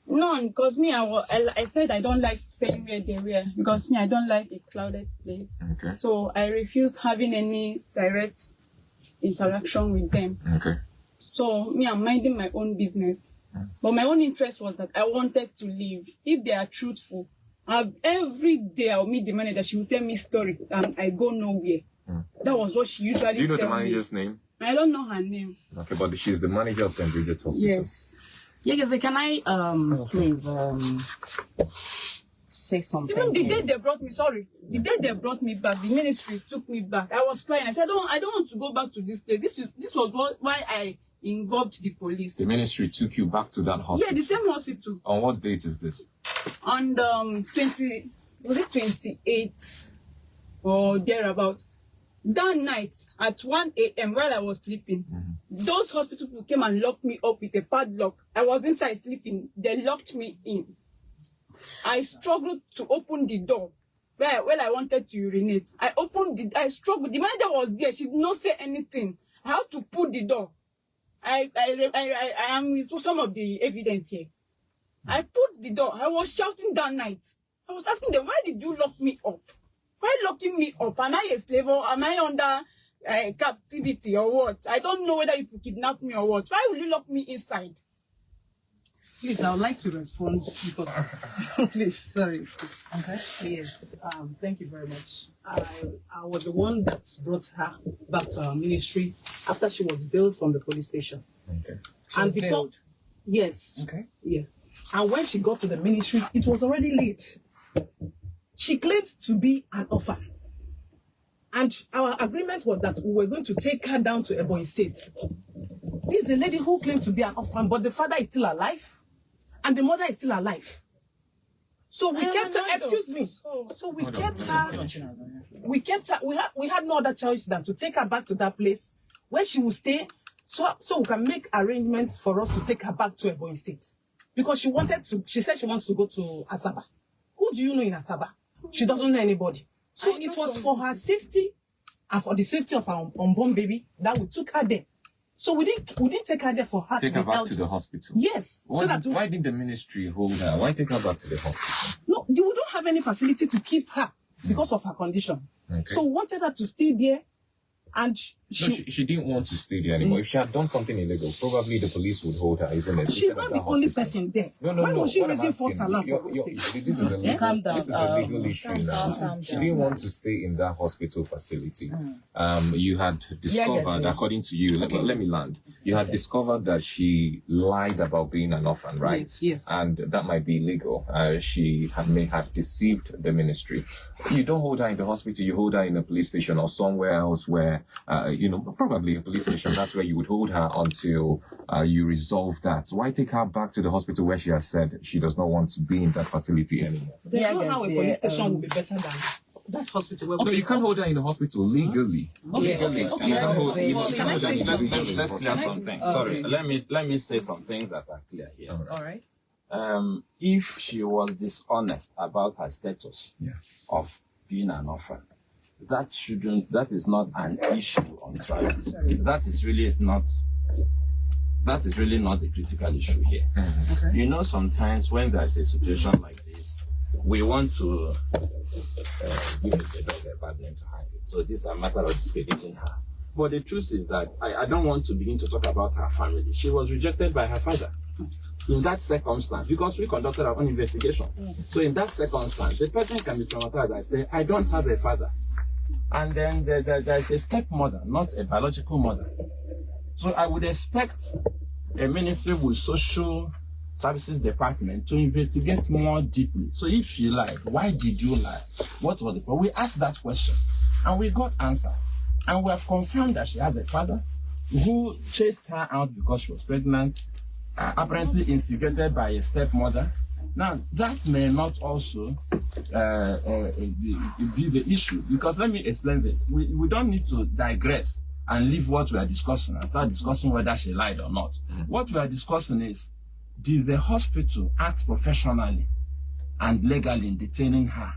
None, because me, I said I don't like staying where they were, because me, I don't like a crowded place. Okay. So I refuse having any direct interaction with them. Okay. So me, I'm minding my own business. But my own interest was that I wanted to leave. If they are truthful, every day I'll meet the manager, she will tell me story, and I go nowhere. That was what she usually Do you know the tell me. manager's name? I don't know her name. Okay, but she's the manager of St. Bridget's Hospital. Yes. Yagazie, can I please say something? Even the here? day they brought me, the day they brought me back, the ministry took me back. I was crying. I said, I don't want to go back to this place. This was why I involved the police. The ministry took you back to that hospital? Yeah, the same hospital. On what date is this? On 28th or thereabout. That night at 1 a.m. while I was sleeping, those hospital people came and locked me up with a padlock. I was inside sleeping. They locked me in. I struggled to open the door when I wanted to urinate. I struggled. The manager was there. She did not say anything. I had to pull the door. I am with some of the evidence here. I put the door. I was shouting that night. I was asking them, why did you lock me up? Why locking me up? Am I a slave or am I under captivity or what? I don't know whether you could kidnap me or what. Why will you lock me inside? Please, I would like to respond because, please, sorry. Excuse. Okay. Yes, thank you very much. I was the one that brought her back to our ministry after she was bailed from the police station. Okay. And before, yes. Okay. Yeah. And when she got to the ministry, it was already late. She claimed to be an orphan. And our agreement was that we were going to take her down to Ebonyi State. This is a lady who claimed to be an orphan, but the father is still alive. And the mother is still alive. So we kept her, excuse me. So we kept her, we had no other choice than to take her back to that place where she will stay, so we can make arrangements for us to take her back to Ebonyi State. Because she said she wants to go to Asaba. Who do you know in Asaba? She doesn't know anybody. So it was for her safety and for the safety of our unborn baby that we took her there. So we didn't take her there for her Take to her be back held. to the hospital. Yes. Why did the ministry hold her? Why take her back to the hospital? No, we don't have any facility to keep her because of her condition. Okay. So we wanted her to stay there, and She didn't want to stay there anymore. If she had done something illegal, probably the police would hold her, isn't it? she's Instead of not that the only hospital. person there. No. Why was she What I'm raising false asking, alarm? this is a legal, Calm down. This is a legal issue calm now. down. She didn't want to stay in that hospital facility. You had discovered, Yagazie. according to you, let me land. You had discovered that she lied about being an orphan, right? Yes. And that might be illegal. She may have deceived the ministry. You don't hold her in the hospital. You hold her in a police station or somewhere else where, probably a police station. That's where you would hold her until you resolve that. Why take her back to the hospital where she has said she does not want to be in that facility anymore? There's no how a police station will be better than that hospital. Where No, you can't hold her in the hospital legally. Okay. You can't hold- you can't hold her Let's legally. let's clear something. Sorry, let me say some things that are clear here. All right. If she was dishonest about her status of being an orphan, that is not an issue on trial. That is really not a critical issue here. Okay. You know, sometimes when there's a situation like this, we want to give a bad name to hide it. So this is a matter of discrediting her. But the truth is that I don't want to begin to talk about her family. She was rejected by her father. In that circumstance, because we conducted our own investigation. So in that circumstance, the person can be traumatized and say, I don't have a father. And then there's a stepmother, not a biological mother. So I would expect a ministry with social services department to investigate more deeply. So if you lied, why did you lie? What was the problem? We asked that question and we got answers. And we have confirmed that she has a father who chased her out because she was pregnant, apparently instigated by a stepmother. Now, that may not also be the issue, because let me explain this. We don't need to digress and leave what we are discussing and start discussing whether she lied or not. What we are discussing is, did the hospital act professionally and legally in detaining her?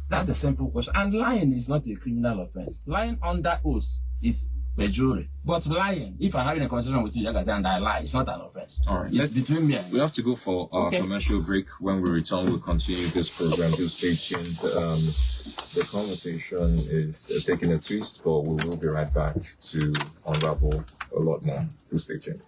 That's a simple question. And lying is not a criminal offense. Lying under oath is perjury. But lying, if I'm having a conversation with you, Yagazie, and I lie, it's not an offense. All right. It's between me and you. We have to go for our commercial break. When we return, we'll continue this program. Do stay tuned. The conversation is taking a twist, but we will be right back to unravel a lot more. Do stay tuned.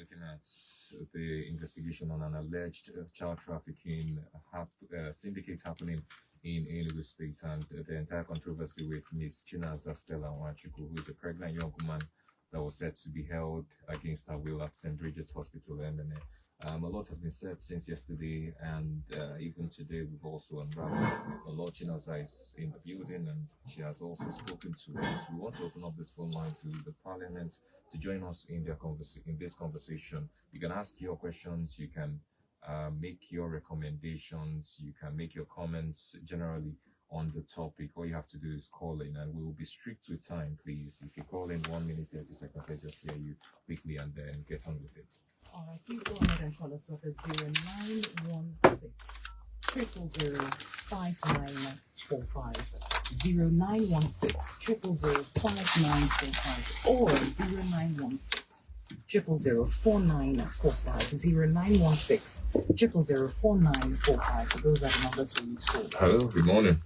looking at the investigation on an alleged child trafficking syndicate happening in Enugu State, and the entire controversy with Miss Stella Nwachukwu, who is a pregnant young woman that was said to be held against her will at St. Bridget's Hospital, MNA. A lot has been said since yesterday, and even today we've also unraveled a lot. Chinaza is in the building, and she has also spoken to us. We want to open up this phone line to the Parliament to join us in this conversation. You can ask your questions, you can make your recommendations, you can make your comments generally on the topic. All you have to do is call in, and we will be strict with time, please. If you call in 1 minute 30 seconds, let's just hear you quickly and then get on with it. All right, please go ahead and call us up at 0916 0005945, 0916 0005945, or 0916 0004945, 0916 0004945. Those are the numbers we need to call. Hello, good morning.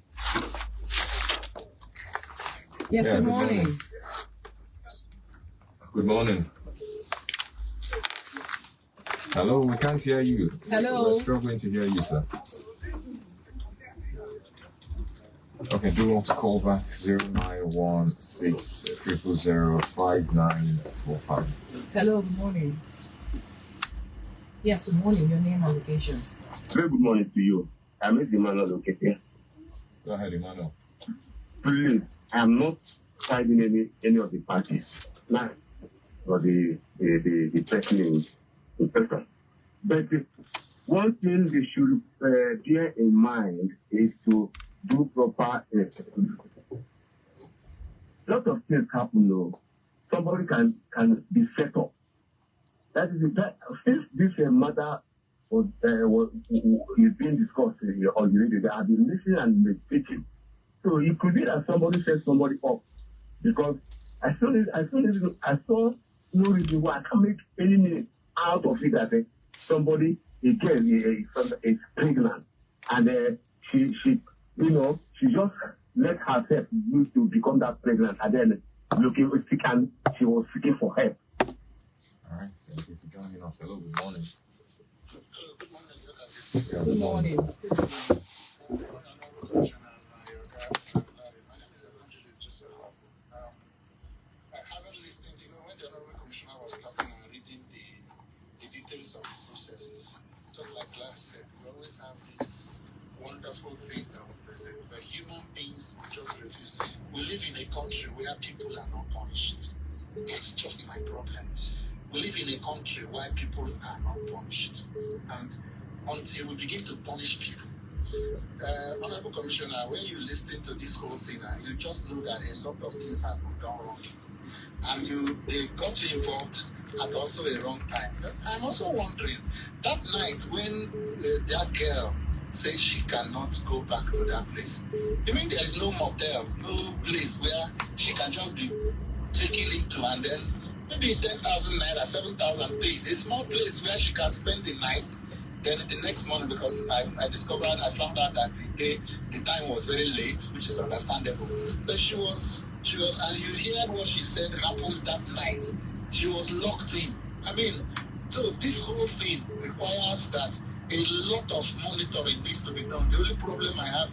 Yes, good morning. Good morning. Hello, we can't hear you. Hello. We're struggling to hear you, sir. Okay, do you want to call back 0916 0005945? Hello, good morning. Yes, good morning. Your name and location. Very good morning to you. I'm Emmanuel located. Go ahead, Emmanuel. Please, I'm not siding any of the parties now, or the person in person. But one thing they should bear in mind is to do proper investigation. A lot of things happen though. Somebody can be set up. That is that since this matter was is being discussed or related, I've been listening and meditating. So it could be that somebody set somebody up, because I saw no reason why I can't make any minute out of it that somebody again is pregnant, and she just let herself use to become that pregnant, and then she was seeking for help. All right, thank you for joining us. Hello, good morning. Good morning. Wonderful things that we present, but human beings just refuse. We live in a country where people are not punished. That's just my problem. We live in a country where people are not punished, and until we begin to punish people, Honorable Commissioner, when you listen to this whole thing, you just know that a lot of things has been done wrong, and they got you involved at also a wrong time. I'm also wondering, that night when that girl says she cannot go back to that place, you mean there is no motel, no place where she can just be taken into, and then maybe 10,000 naira, 7,000 paid, a small place where she can spend the night, then the next morning, because I found out that the time was very late, which is understandable, but she was, and you heard what she said happened that night. She was locked in. I mean, so this whole thing requires that a lot of monitoring needs to be done. The only problem I have,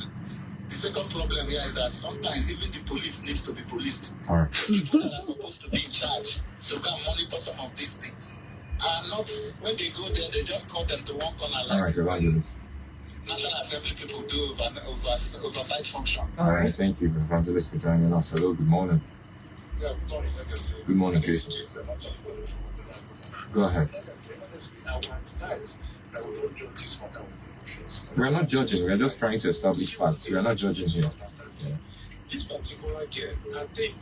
the second problem here is that sometimes even the police needs to be policed. All right. People that are supposed to be in charge to go and monitor some of these things are not, when they go there, they just call them to one corner like All right, Evangelist. National Assembly people do oversight function. All right, thank you, Evangelist, for joining us. Hello, good morning. Yeah, good morning, Yagazie. Good morning, Jason. Go ahead. We are not judging, we are just trying to establish facts. We are not judging here. Yeah. This particular girl, I think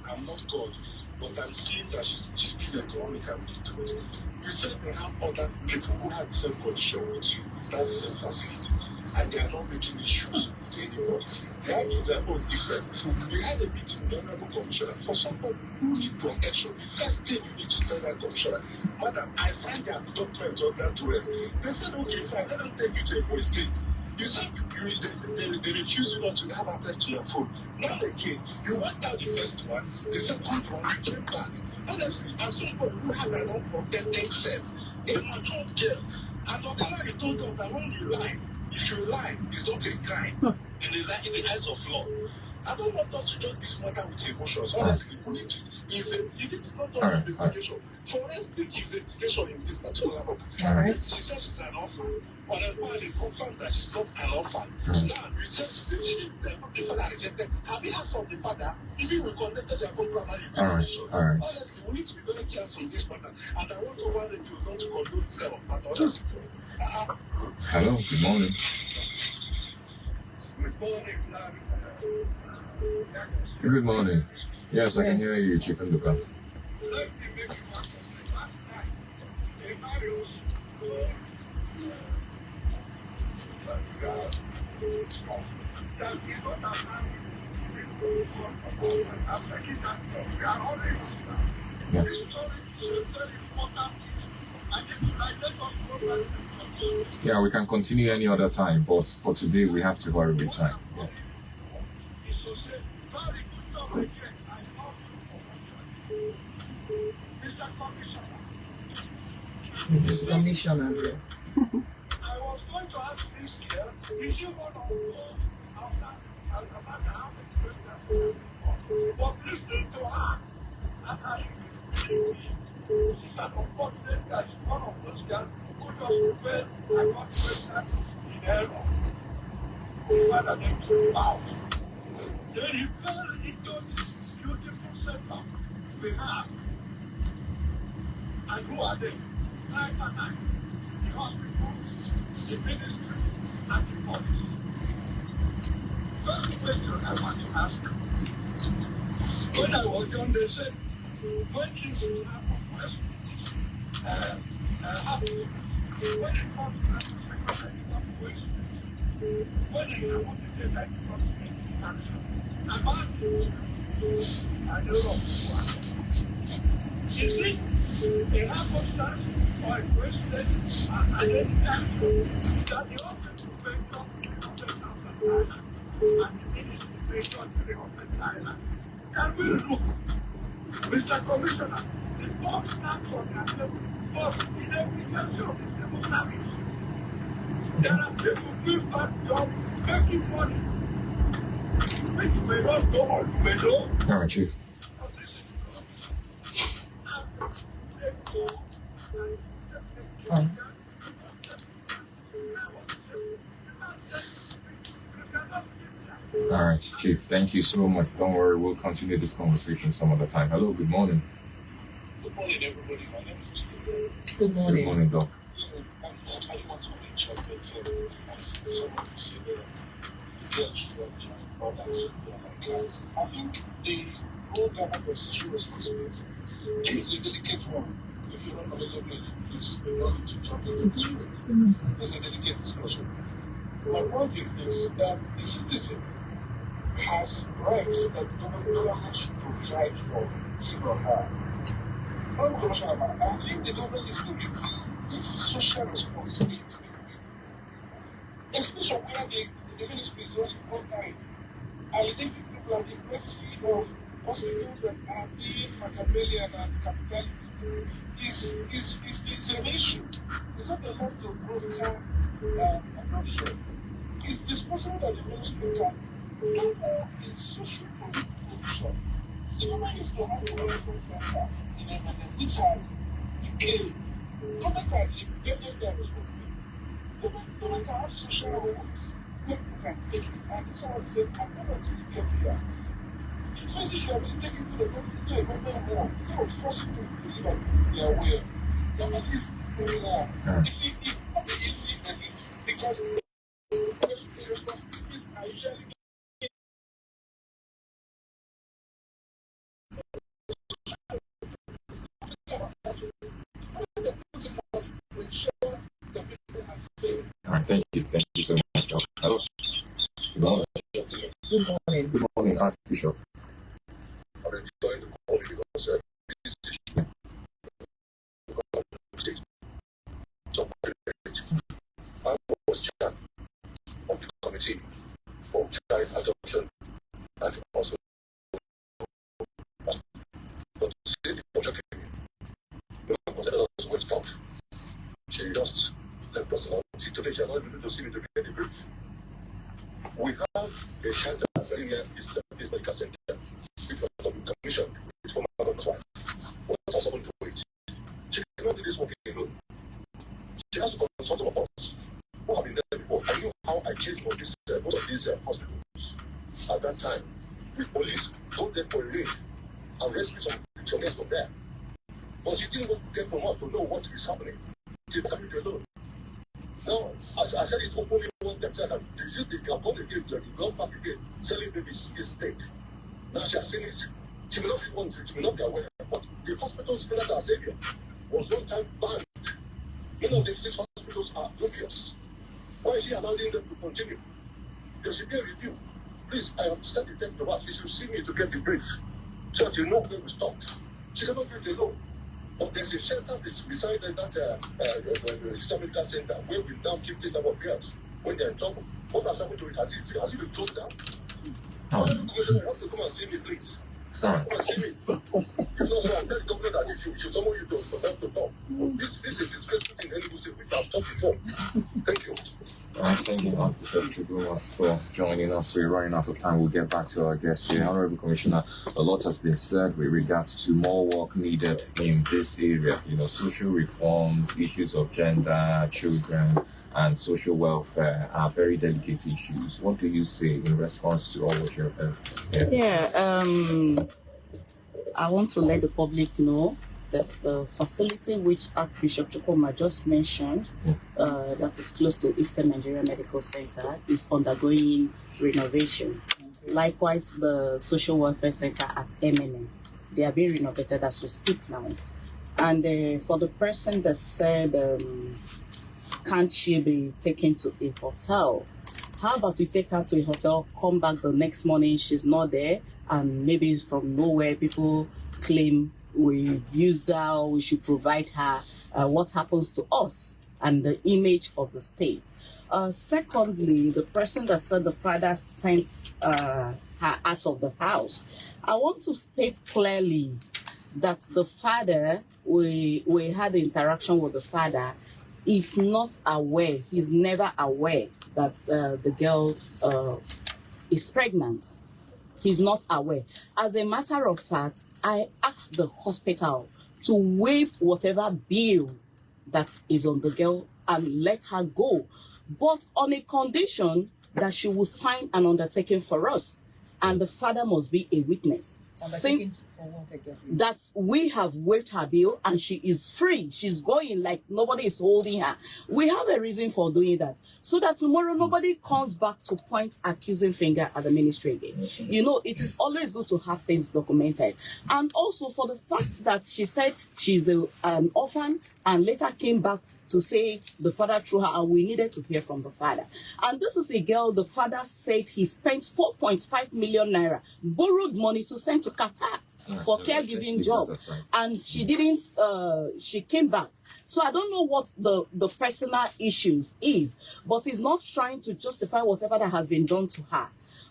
I'm not God, but I'm seeing that she's been economically told. You said we have other people who have the same condition with you, that same facility, and they are not making issues with anybody. Why is their own different? We had a meeting with the Honorable Commissioner. For somebody who needs protection, the first thing you need to tell that Commissioner, Madam, I signed their document on that to rest. They said, okay, fine, let them take you to a police state. You said they refuse you not to have access to your phone. Now again, you went out the first one, the second one, you came back. Honestly, as somebody who who have an unprotected sex, a mature girl. And Ogalari told us that when you lie, if you lie, it's not a crime in the eyes of law. I don't want us to just this matter with emotions. Honestly, we need to if it's not an investigation, forensic investigation in this particular matter. She says she's an orphan. But when they confirm that she's not an orphan, now the father rejected. Have you heard from the father? Even we conducted their compromise investigation. Honestly, we need to be very careful in this matter. And I want to warn them to not to condone this kind of matter. Honestly. Hello, good morning. Good morning, Good morning. Yes, I can hear you, Chief Nduka. Yeah. Yeah, we can continue any other time, but for today we have to hurry with time. Yeah. Mrs. Commissioner. I was going to ask this year, is you one of those after but listening to her, she's an unfortunate guy. She's one of those guys who just prepared and got pregnant in error. The father then came out. Then he fell into this beautiful setup we have. And who are they? Night and night. The hospital, the ministry, and the police. First question I want to ask you. When I was young, they said, when things happen, when it comes to situation, when they come up to get like action, I'm asking you, I don't know who is it a happenstance or a coincidence and any action that the office of venture and the ministry venture to the office island? Can we look, Mr. Commissioner, the box stands on their table, but in every venture of the civil service, there are people doing bad job making money, which may not go or you may know. All right, Chief. All right, Chief. Thank you so much. Don't worry, we'll continue this conversation some other time. Hello, good morning. Good morning, everybody. My name is Chief. Good morning. Good morning, Doc. I think the whole government of social responsibility is a delicate one. If you're not knowledgeable, please be willing to jump into this room. It's a delicate discussion. But one thing is that the citizen has rights that the government should provide for him or her. I think the government is to review its social responsibility, especially where the ministry is only one time. I think people are the mercy of hospitals that are being Machiavellian and capitalist. It's an issue. It's not a lot of broker adoption. It's disposable that the ministry can do more in social provision. The government is to have a welfare center in a manner which has a government can implement their responsibility. Government can have social homes where people can take it. And this one said, I'm not going to get here. Because if you have been taken to the government home, instead of forcing people to live at their way, government is doing that. It's not easy because the responsibilities are usually All right, thank you. Thank you so much, Doc. Hello. Good morning. Good morning. Good morning, Archbishop. I'm enjoying the call because this issue I was chair of the committee for child adoption and also but to say the these hospitals at that time. The police go there for a raid and rescue some pensioners from there. But she didn't go to get from us to know what is happening. She left it alone. Now, as I said it openly one time, said that they have gone again, they have gone back again, selling babies in the state. Now she has seen it. She may not be one, she may not be aware. But the hospitals that are Xavier was one time banned. Many of these hospitals are dubious. Why is she allowing them to continue? There should be a review. Please, I have sent the text to her. She should see me to get the brief so that you know where we stopped. She cannot do it alone. But there's a shelter beside that Eastern Medical Center where we now keep this type of girls when they're in trouble. What has happened to it? Has it been closed down? Commissioner, you have to come and see me, please. Come and see me. If not so, I'm very confident that if you someone you to talk. This is a disgraceful thing in Enugu State, which I've talked before. Thank you. Thank you, Archbishop, for joining us. We're running out of time. We'll get back to our guests here. Honorable Commissioner, a lot has been said with regards to more work needed in this area. Social reforms, issues of gender, children, and social welfare are very delicate issues. What do you say in response to all what you have heard? I want to let the public know that the facility which Archbishop Chioma just mentioned, that is close to Eastern Nigeria Medical Center, is undergoing renovation. Likewise, the social welfare center at MNM, they are being renovated as we speak now. And for the person that said, can't she be taken to a hotel? How about we take her to a hotel, come back the next morning, she's not there, and maybe from nowhere people claim we've used her, we should provide her. What happens to us and the image of the state? Secondly, the person that said the father sent her out of the house, I want to state clearly that the father, we had the interaction with the father, is not aware, he's never aware that the girl is pregnant. He's not aware. As a matter of fact, I asked the hospital to waive whatever bill that is on the girl and let her go, but on a condition that she will sign an undertaking for us, and the father must be a witness. Undertaking for what exactly? That we have waived her bill and she is free. She's going like nobody is holding her. We have a reason for doing that, so that tomorrow nobody comes back to point accusing finger at the ministry again. It is always good to have things documented. And also for the fact that she said she's an orphan and later came back to say the father threw her, and we needed to hear from the father. And this is a girl, the father said he spent 4.5 million naira, borrowed money to send to Qatar for caregiving job. And she didn't, she came back. So I don't know what the personal issues is, but it's not trying to justify whatever that has been done to her.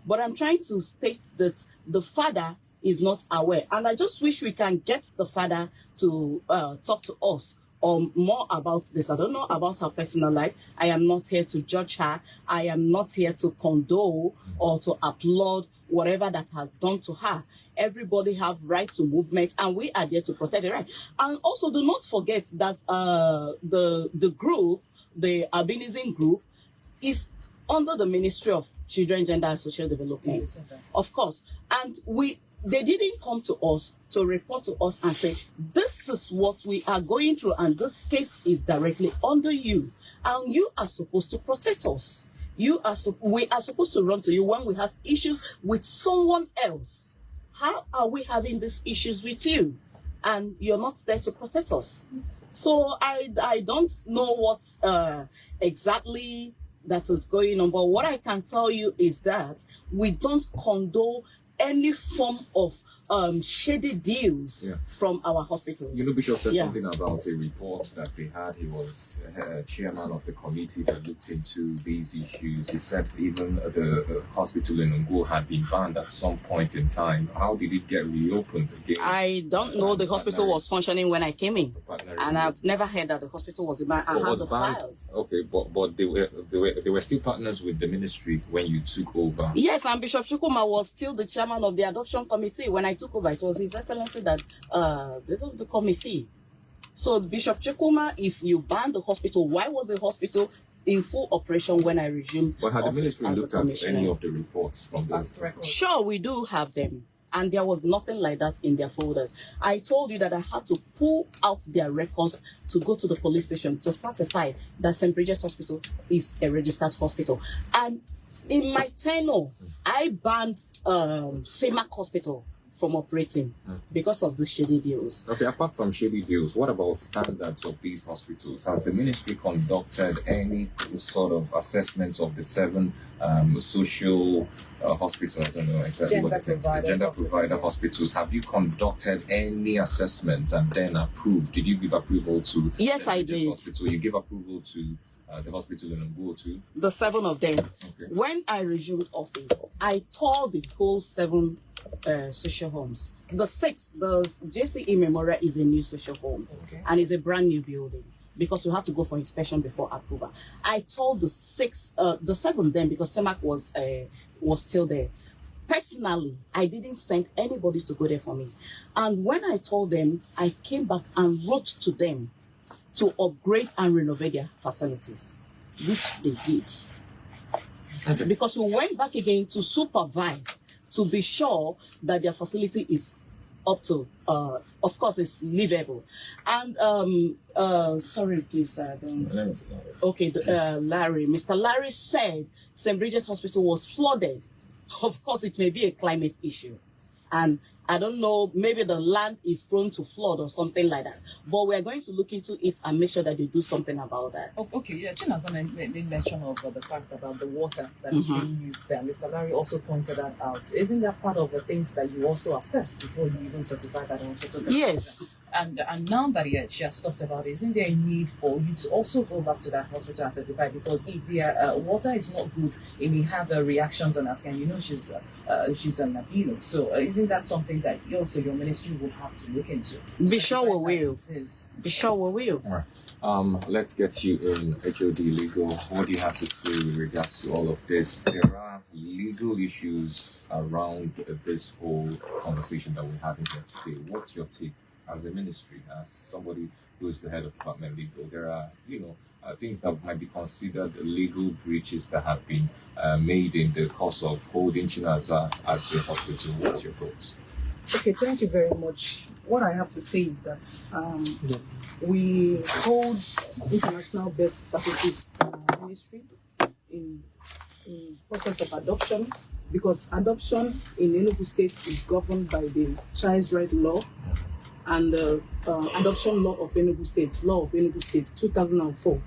But I'm trying to state that the father is not aware. And I just wish we can get the father to talk to us more about this. I don't know about her personal life. I am not here to judge her. I am not here to condone or to applaud whatever that has done to her. Everybody have right to movement, and we are there to protect the right. And also, do not forget that the group, the albinism group, is under the Ministry of Children, Gender and Social Development, of course. And they didn't come to us to report to us and say, this is what we are going through and this case is directly under you. And you are supposed to protect us. We are supposed to run to you when we have issues with someone else. How are we having these issues with you? And you're not there to protect us. So I don't know what exactly that is going on. But what I can tell you is that we don't condone any form of shady deals from our hospitals. Bishop said something about a report that they had. He was chairman of the committee that looked into these issues. He said even the hospital in Enugu had been banned at some point in time. How did it get reopened again? I don't know. The hospital was functioning when I came in, and I've never heard that the hospital was banned. I have the files. Okay, but they were still partners with the ministry when you took over. Yes, and Bishop Chioma was still the chairman of the adoption committee when I took over. It was His Excellency that this was the committee. So Bishop Chioma, if you banned the hospital, why was the hospital in full operation when I resumed. But had the office ministry as the looked at commissioner. any of the reports from the... Sure, we do have them. And there was nothing like that in their folders. I told you that I had to pull out their records to go to the police station to certify that St. Bridget's Hospital is a registered hospital. And in my tenure, I banned CEMAC Hospital from operating because of the shady deals. Okay, apart from shady deals, what about standards of these hospitals? Has the ministry conducted any sort of assessments of the 7 social hospitals? I don't know exactly what the gender provider hospitals. Have you conducted any assessments and then approved? Did you give approval to? Yes, I did. Hospital? You give approval to the hospital in Enugu too? The 7 of them. Okay. When I resumed office, I toured the whole 7 social homes. The 6, the JCE Memorial is a new social home, and it's a brand new building because you have to go for inspection before approval. I told the 7 then because CEMAC was still there. Personally, I didn't send anybody to go there for me. And when I told them, I came back and wrote to them to upgrade and renovate their facilities, which they did. Okay. Because we went back again to supervise to be sure that their facility is up to, of course, it's livable. And, sorry, please, I don't... Okay, Larry. Mr. Larry said St. Bridget's Hospital was flooded. Of course, it may be a climate issue. And I don't know, maybe the land is prone to flood or something like that. But we're going to look into it and make sure that they do something about that. Okay, yeah, Chioma made mention of the fact about the water that is being used there. Mr. Larry also pointed that out. Isn't that part of the things that you also assessed before you even certify that hospital? Yes. And now that she has talked about it, isn't there a need for you to also go back to that hospital and certify? Because if the water is not good, it may have reactions on her skin. You know, she's an albino. So isn't that something that also your ministry would have to look into? Be sure we will. Be sure we will. All right. Let's get you in HOD legal. What do you have to say with regards to all of this? There are legal issues around this whole conversation that we're having here today. What's your take as a ministry, as somebody who is the head of department legal? There are, things that might be considered legal breaches that have been made in the course of holding Chinaza at the hospital. What's your thoughts? Okay, thank you very much. What I have to say is that we hold international best practices in our ministry in process of adoption, because adoption in Enugu State is governed by the Child's Right Law and Adoption Law of Enugu State, 2004.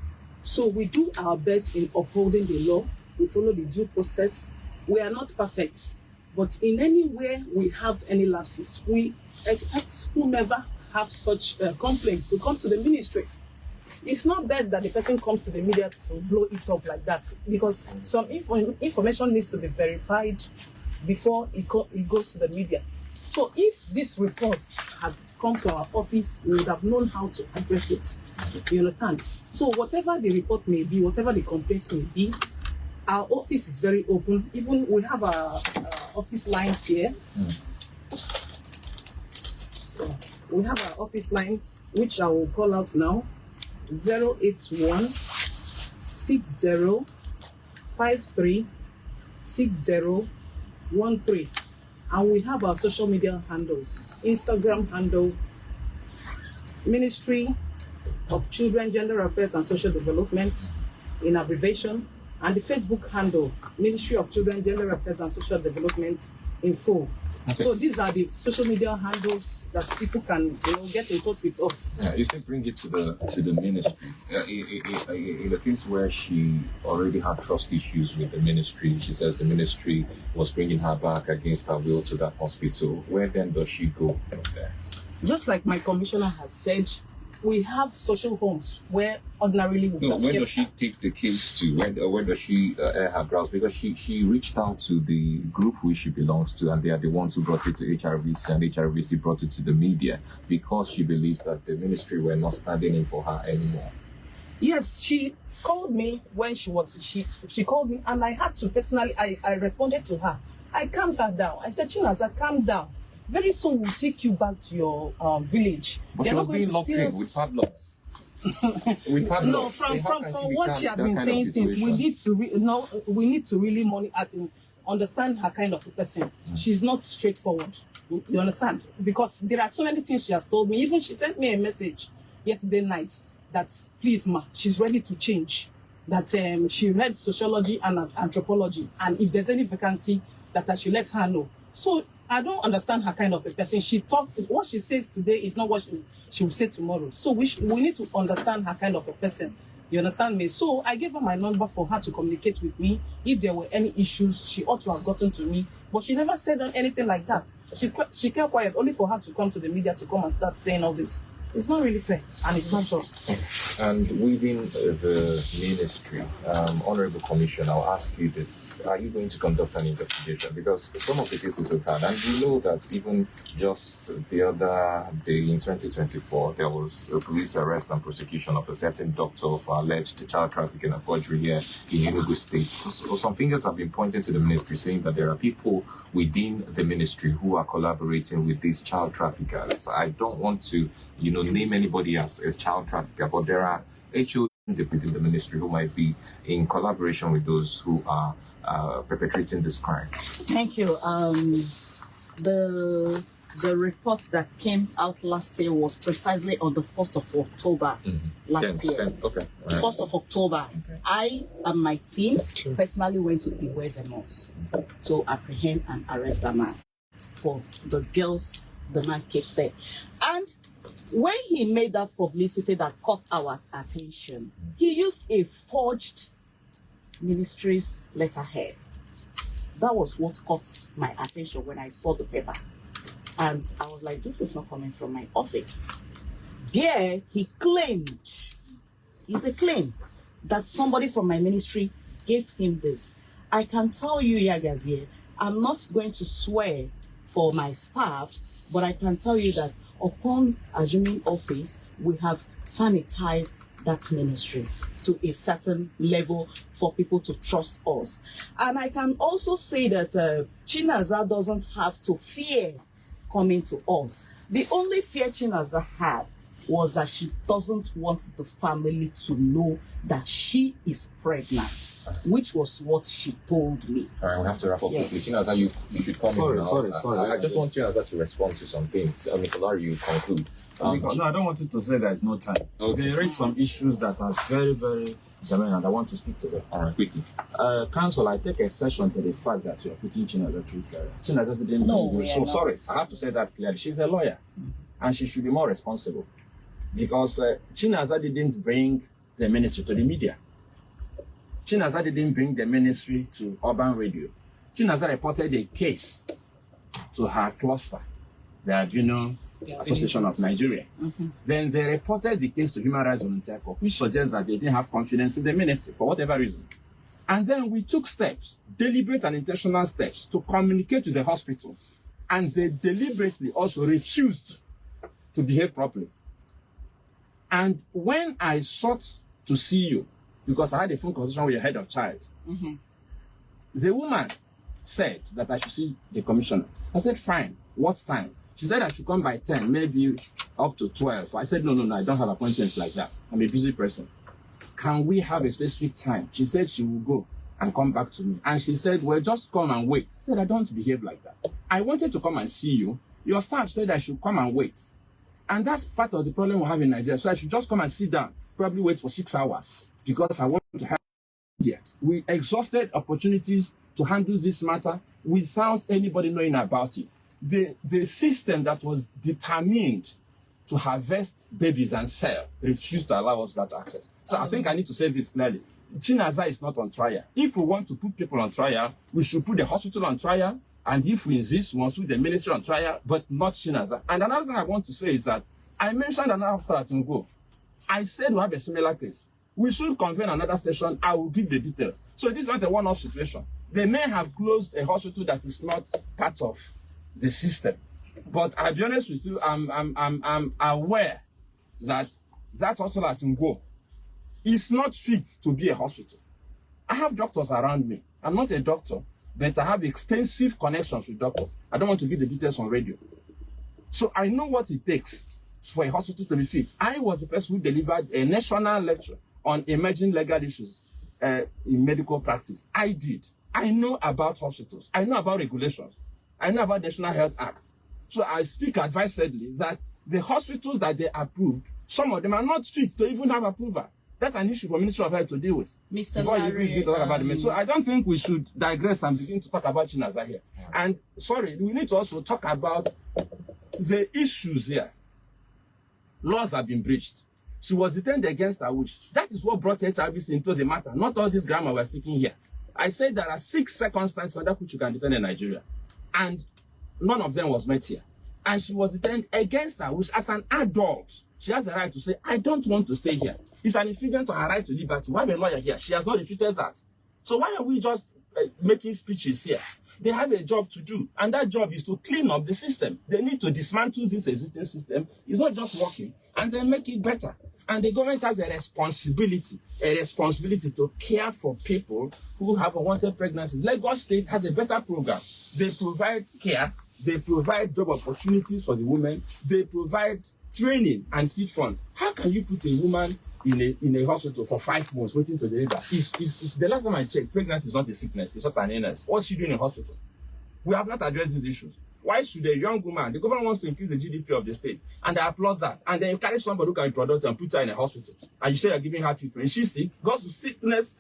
So we do our best in upholding the law. We follow the due process. We are not perfect, but in any way we have any lapses, we expect whomever have such complaints to come to the ministry. It's not best that the person comes to the media to blow it up like that, because some information needs to be verified before it goes to the media. So if these reports had come to our office, we would have known how to address it. You understand? So whatever the report may be, whatever the complaint may be, our office is very open. Even we have our office lines here. So we have our office line, which I will call out now, 081 60 53 6013. And we have our social media handles. Instagram handle, Ministry of Children, Gender Affairs and Social Development, in abbreviation, and the Facebook handle, Ministry of Children, Gender Affairs and Social Development in full. Okay. So these are the social media handles that people can get in touch with us. Yeah, you said bring it to the ministry. In the case where she already had trust issues with the ministry, she says the ministry was bringing her back against her will to that hospital. Where then does she go from there? Just like my commissioner has said, we have social homes where ordinarily we when does she take the case to? When does she air her grounds? Because she reached out to the group which she belongs to, and they are the ones who brought it to HRVC, and HRVC brought it to the media because she believes that the ministry were not standing in for her anymore. Yes, she called me when she called me, and I had to personally, I responded to her. I calmed her down. I said, Chinaza, calm down. Very soon we'll take you back to your village. But she was being locked in with padlocks. We can't. No, from what she has been saying since, we need to really understand her kind of a person. She's not straightforward. You understand? Because there are so many things she has told me. Even she sent me a message yesterday night that please ma, she's ready to change. That she read sociology and anthropology, and if there's any vacancy, that I should let her know. So I don't understand her kind of a person. She thought what she says today is not what she will say tomorrow. So we need to understand her kind of a person. You understand me? So I gave her my number for her to communicate with me. If there were any issues, she ought to have gotten to me. But she never said anything like that. She kept quiet, only for her to come to the media to come and start saying all this. It's not really fair, and it's not just. And within the ministry, Honorable Commissioner, I'll ask you this. Are you going to conduct an investigation? Because some of the cases we've had, and you know that even just the other day in 2024, there was a police arrest and prosecution of a certain doctor for alleged child trafficking and forgery here in Enugu State. So some fingers have been pointing to the ministry, saying that there are people within the ministry who are collaborating with these child traffickers. I don't want to name anybody as a child trafficker, but there are HOs within the ministry who might be in collaboration with those who are perpetrating this crime. Thank you. The report that came out last year was precisely on the 1st of October last year. Okay. Right. 1st of October. Okay. I and my team personally went to Iwezemot to apprehend and arrest that man for the girls the man keeps there. And when he made that publicity that caught our attention, he used a forged ministry's letterhead. That was what caught my attention when I saw the paper. And I was like, this is not coming from my office. There, he claimed, it's a claim, that somebody from my ministry gave him this. I can tell you, Yagazie, I'm not going to swear for my staff, but I can tell you that upon assuming office, we have sanitized that ministry to a certain level for people to trust us. And I can also say that Chinaza doesn't have to fear coming to us. The only fear Chinaza had was that she doesn't want the family to know that she is pregnant, which was what she told me. All right, we have to wrap up quickly. Chinaza, you should come in now. Sorry. I just want Chinaza to respond to some things. Mr. Larry, you conclude. No, I don't want you to say there is no time. Okay. There are some issues that are very, very germane, and I want to speak to them. All right, quickly. Council, I take exception to the fact that you are putting Chinaza through trial. Chinaza didn't do it. So sorry, I have to say that clearly. She's a lawyer, and she should be more responsible. Because Chinaza didn't bring the ministry to the media. Chinaza didn't bring the ministry to urban radio. Chinaza reported a case to her cluster, the Association of Nigeria. Then they reported the case to Human Rights Volunteer Corps, which suggests that they didn't have confidence in the ministry for whatever reason. And then we took steps, deliberate and intentional steps, to communicate to the hospital. And they deliberately also refused to behave properly. And when I sought to see you, because I had a phone conversation with your head of child, the woman said that I should see the commissioner. I said, fine, what time? She said I should come by 10, maybe up to 12. I said, no, I don't have appointments like that. I'm a busy person. Can we have a specific time? She said she will go and come back to me. And she said, well, just come and wait. I said, I don't behave like that. I wanted to come and see you. Your staff said I should come and wait. And that's part of the problem we have in Nigeria. So I should just come and sit down, probably wait for 6 hours, because I want to have media. We exhausted opportunities to handle this matter without anybody knowing about it. The system that was determined to harvest babies and sell refused to allow us that access. So I think I need to say this clearly. Chinaza is not on trial. If we want to put people on trial, we should put the hospital on trial. And if we insist, we must put the ministry on trial, but not Chinaza. And another thing I want to say is that I mentioned an after at Ngo. I said we have a similar case. We should convene another session. I will give the details. So this is not a one-off situation. They may have closed a hospital that is not part of the system. But I'll be honest with you, I'm aware that that hospital at Ngo is not fit to be a hospital. I have doctors around me. I'm not a doctor, but I have extensive connections with doctors. I don't want to give the details on radio. So I know what it takes for a hospital to be fit. I was the person who delivered a national lecture on emerging legal issues in medical practice. I did. I know about hospitals. I know about regulations. I know about National Health Act. So I speak advisedly that the hospitals that they approved, some of them are not fit to even have approval. That's an issue for Ministry of Health to deal with. Mr. Before Larry, you begin to talk about the so I don't think we should digress and begin to talk about Chinaza here. And sorry, we need to also talk about the issues here. Laws have been breached. She was detained against her wish. That is what brought HRBC into the matter, not all this grammar we're speaking here. I said there are 6 circumstances under which you can detain in Nigeria, and none of them was met here. And she was detained against her wish as an adult. She has the right to say, I don't want to stay here. It's an infringement on her right to liberty. Why the lawyer here? She has not refuted that. So why are we just making speeches here? They have a job to do, and that job is to clean up the system. They need to dismantle this existing system. It's not just working, and then make it better. And the government has a responsibility to care for people who have unwanted pregnancies. Lagos State has a better program. They provide care, they provide job opportunities for the women, they provide training and seed funds. How can you put a woman in a hospital for 5 months waiting to deliver? The last time I checked, pregnancy is not a sickness, it's not an illness. What's she doing in hospital? We have not addressed these issues. Why should a young woman, the government wants to increase the GDP of the state, and I applaud that, and then you carry somebody who can reproduce and put her in a hospital, and you say you're giving her treatment. Is she sick? God's sickness,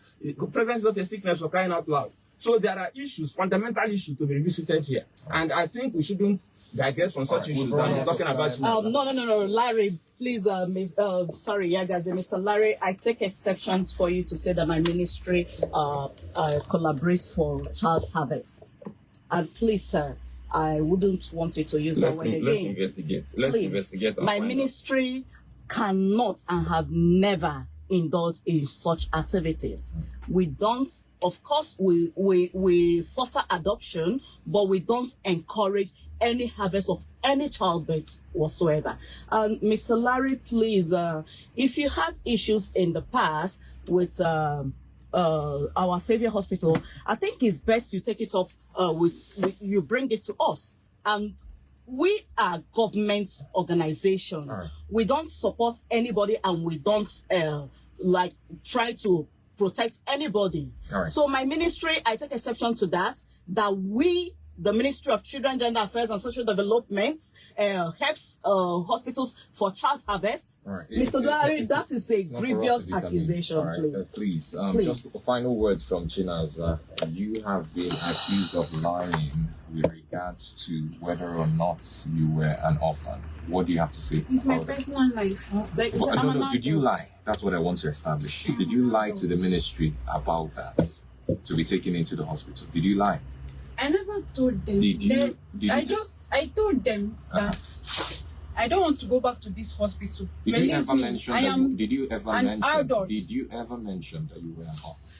pregnancy is not a sickness, for crying out loud. So there are issues, fundamental issues to be revisited here. And I think we shouldn't digress from such issues. I'm talking about No, Larry, please, sorry, Yagazie, Mr. Larry, I take exception for you to say that my ministry collaborates for child harvest. And please, sir, I wouldn't want you to use that word again. Let's investigate. Let's investigate. My ministry cannot and have never indulged in such activities. We don't, of course, we foster adoption, but we don't encourage any harvest of any childbirth whatsoever. Mr. Larry, please, if you had issues in the past with our Savior Hospital, I think it's best you take it up you bring it to us. And we are government organization. Right. We don't support anybody, and we don't try to protect anybody. Right. So my ministry, I take exception to that we, the Ministry of Children, Gender Affairs and Social Development, helps hospitals for child harvest. Right. Mr. Larry, that is a grievous accusation, please. Just final words from Chinaza. You have been accused of lying with regards to whether or not you were an orphan. What do you have to say? It's my personal life. No, did you lie? That's what I want to establish. Did you lie to the ministry about that, to be taken into the hospital? Did you lie? I never told them. I told them that I don't want to go back to this hospital. Did you ever mention that you were an orphan?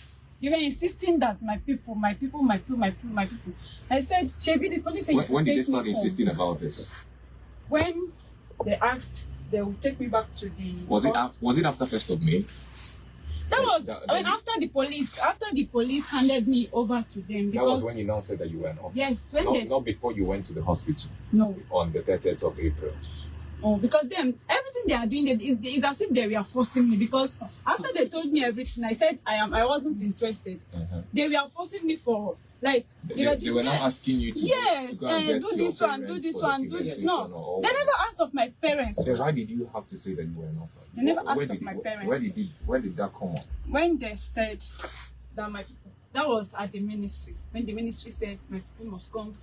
They were insisting that my people. I said, Shebi, the police said, when did they start insisting about this? When they asked, they would take me back to the. Was it after 1st of May? That was after the police handed me over to them. That was when you now said that you were an orphan. Yes, not before you went to the hospital. No. On the 30th of April. Oh, because everything they are doing is as if they were forcing me. Because after they told me everything, I said I wasn't interested. They were forcing me for they were now asking you to do this one. No, they never asked of my parents. Then why did you have to say that you were an orphan? They never asked of my parents. Where did that come on? When they said that that was at the ministry. When the ministry said my people must come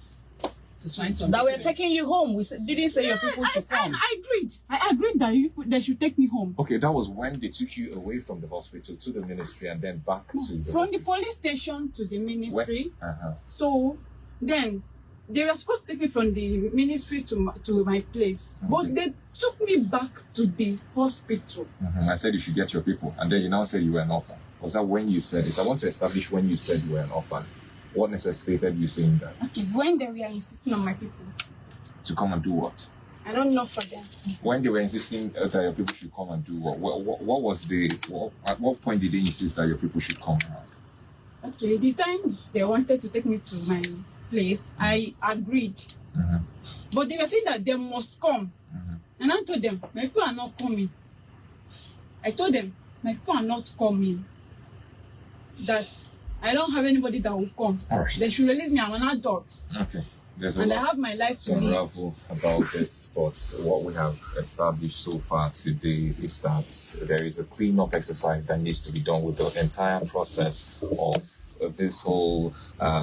to sign something. That we're taking you home. We didn't say your people should come. I agreed that they should take me home. Okay, that was when they took you away from the hospital to the ministry and then back to the from hospital. the police station to the ministry. So then they were supposed to take me from the ministry to my place, but they took me back to the hospital. I said you should get your people, and then you now say you were an orphan. Was that when you said it? I want to establish when you said you were an orphan. What necessitated you saying that? Okay, when they were insisting on my people. To come and do what? I don't know for them. When they were insisting that your people should come and do what? At what point did they insist that your people should come around? Okay, the time they wanted to take me to my place, I agreed. But they were saying that they must come. And I told them, my people are not coming. I told them, my people are not coming. That I don't have anybody that will come. All right. They should release me. I'm an adult. Okay. There's And a I lot have my life to to live. unravel about this, but what we have established so far today is that there is a clean-up exercise that needs to be done with the entire process of this whole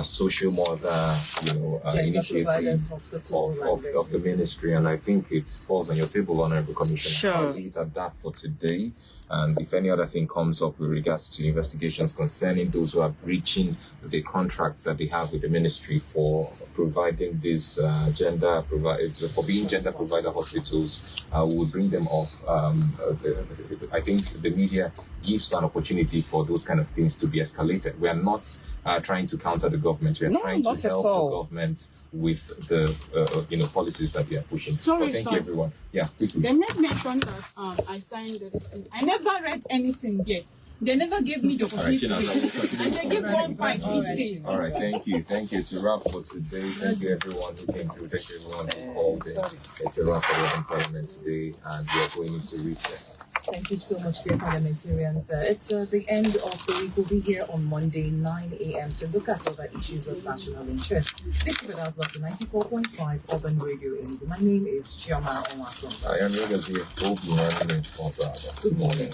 social mother, Gender initiative Providers Hospital of the ministry, and I think it falls on your table, Honorable Commissioner. Sure. I'll leave it at that for today. And if any other thing comes up with regards to investigations concerning those who are breaching the contracts that they have with the ministry for providing this for being gender provider hospitals, we will bring them up. I think the media gives an opportunity for those kind of things to be escalated. We are not trying to counter the government. We are trying to not at help all. the government with the policies that they are pushing. Sorry, But thank sir. you, everyone. Yeah, quickly. They made mention that I signed the thing. I never read anything yet. They never gave me the opportunity to read. And they give 1.5 each day. All right, thank you. Thank you. It's a wrap for today. Thank you, everyone who came through. Thank you, everyone who called in. It's a wrap for the employment today, and we are going into recess. Thank you so much, dear parliamentarians. It's the end of the week. We'll be here on Monday, 9 a.m. to look at other issues of national interest. Please keep it as love to 94.5 Urban Radio Enugu. My name is Chioma Onwuasomba. I am Yagazie, Obinwanne, Ozoalor. Good morning.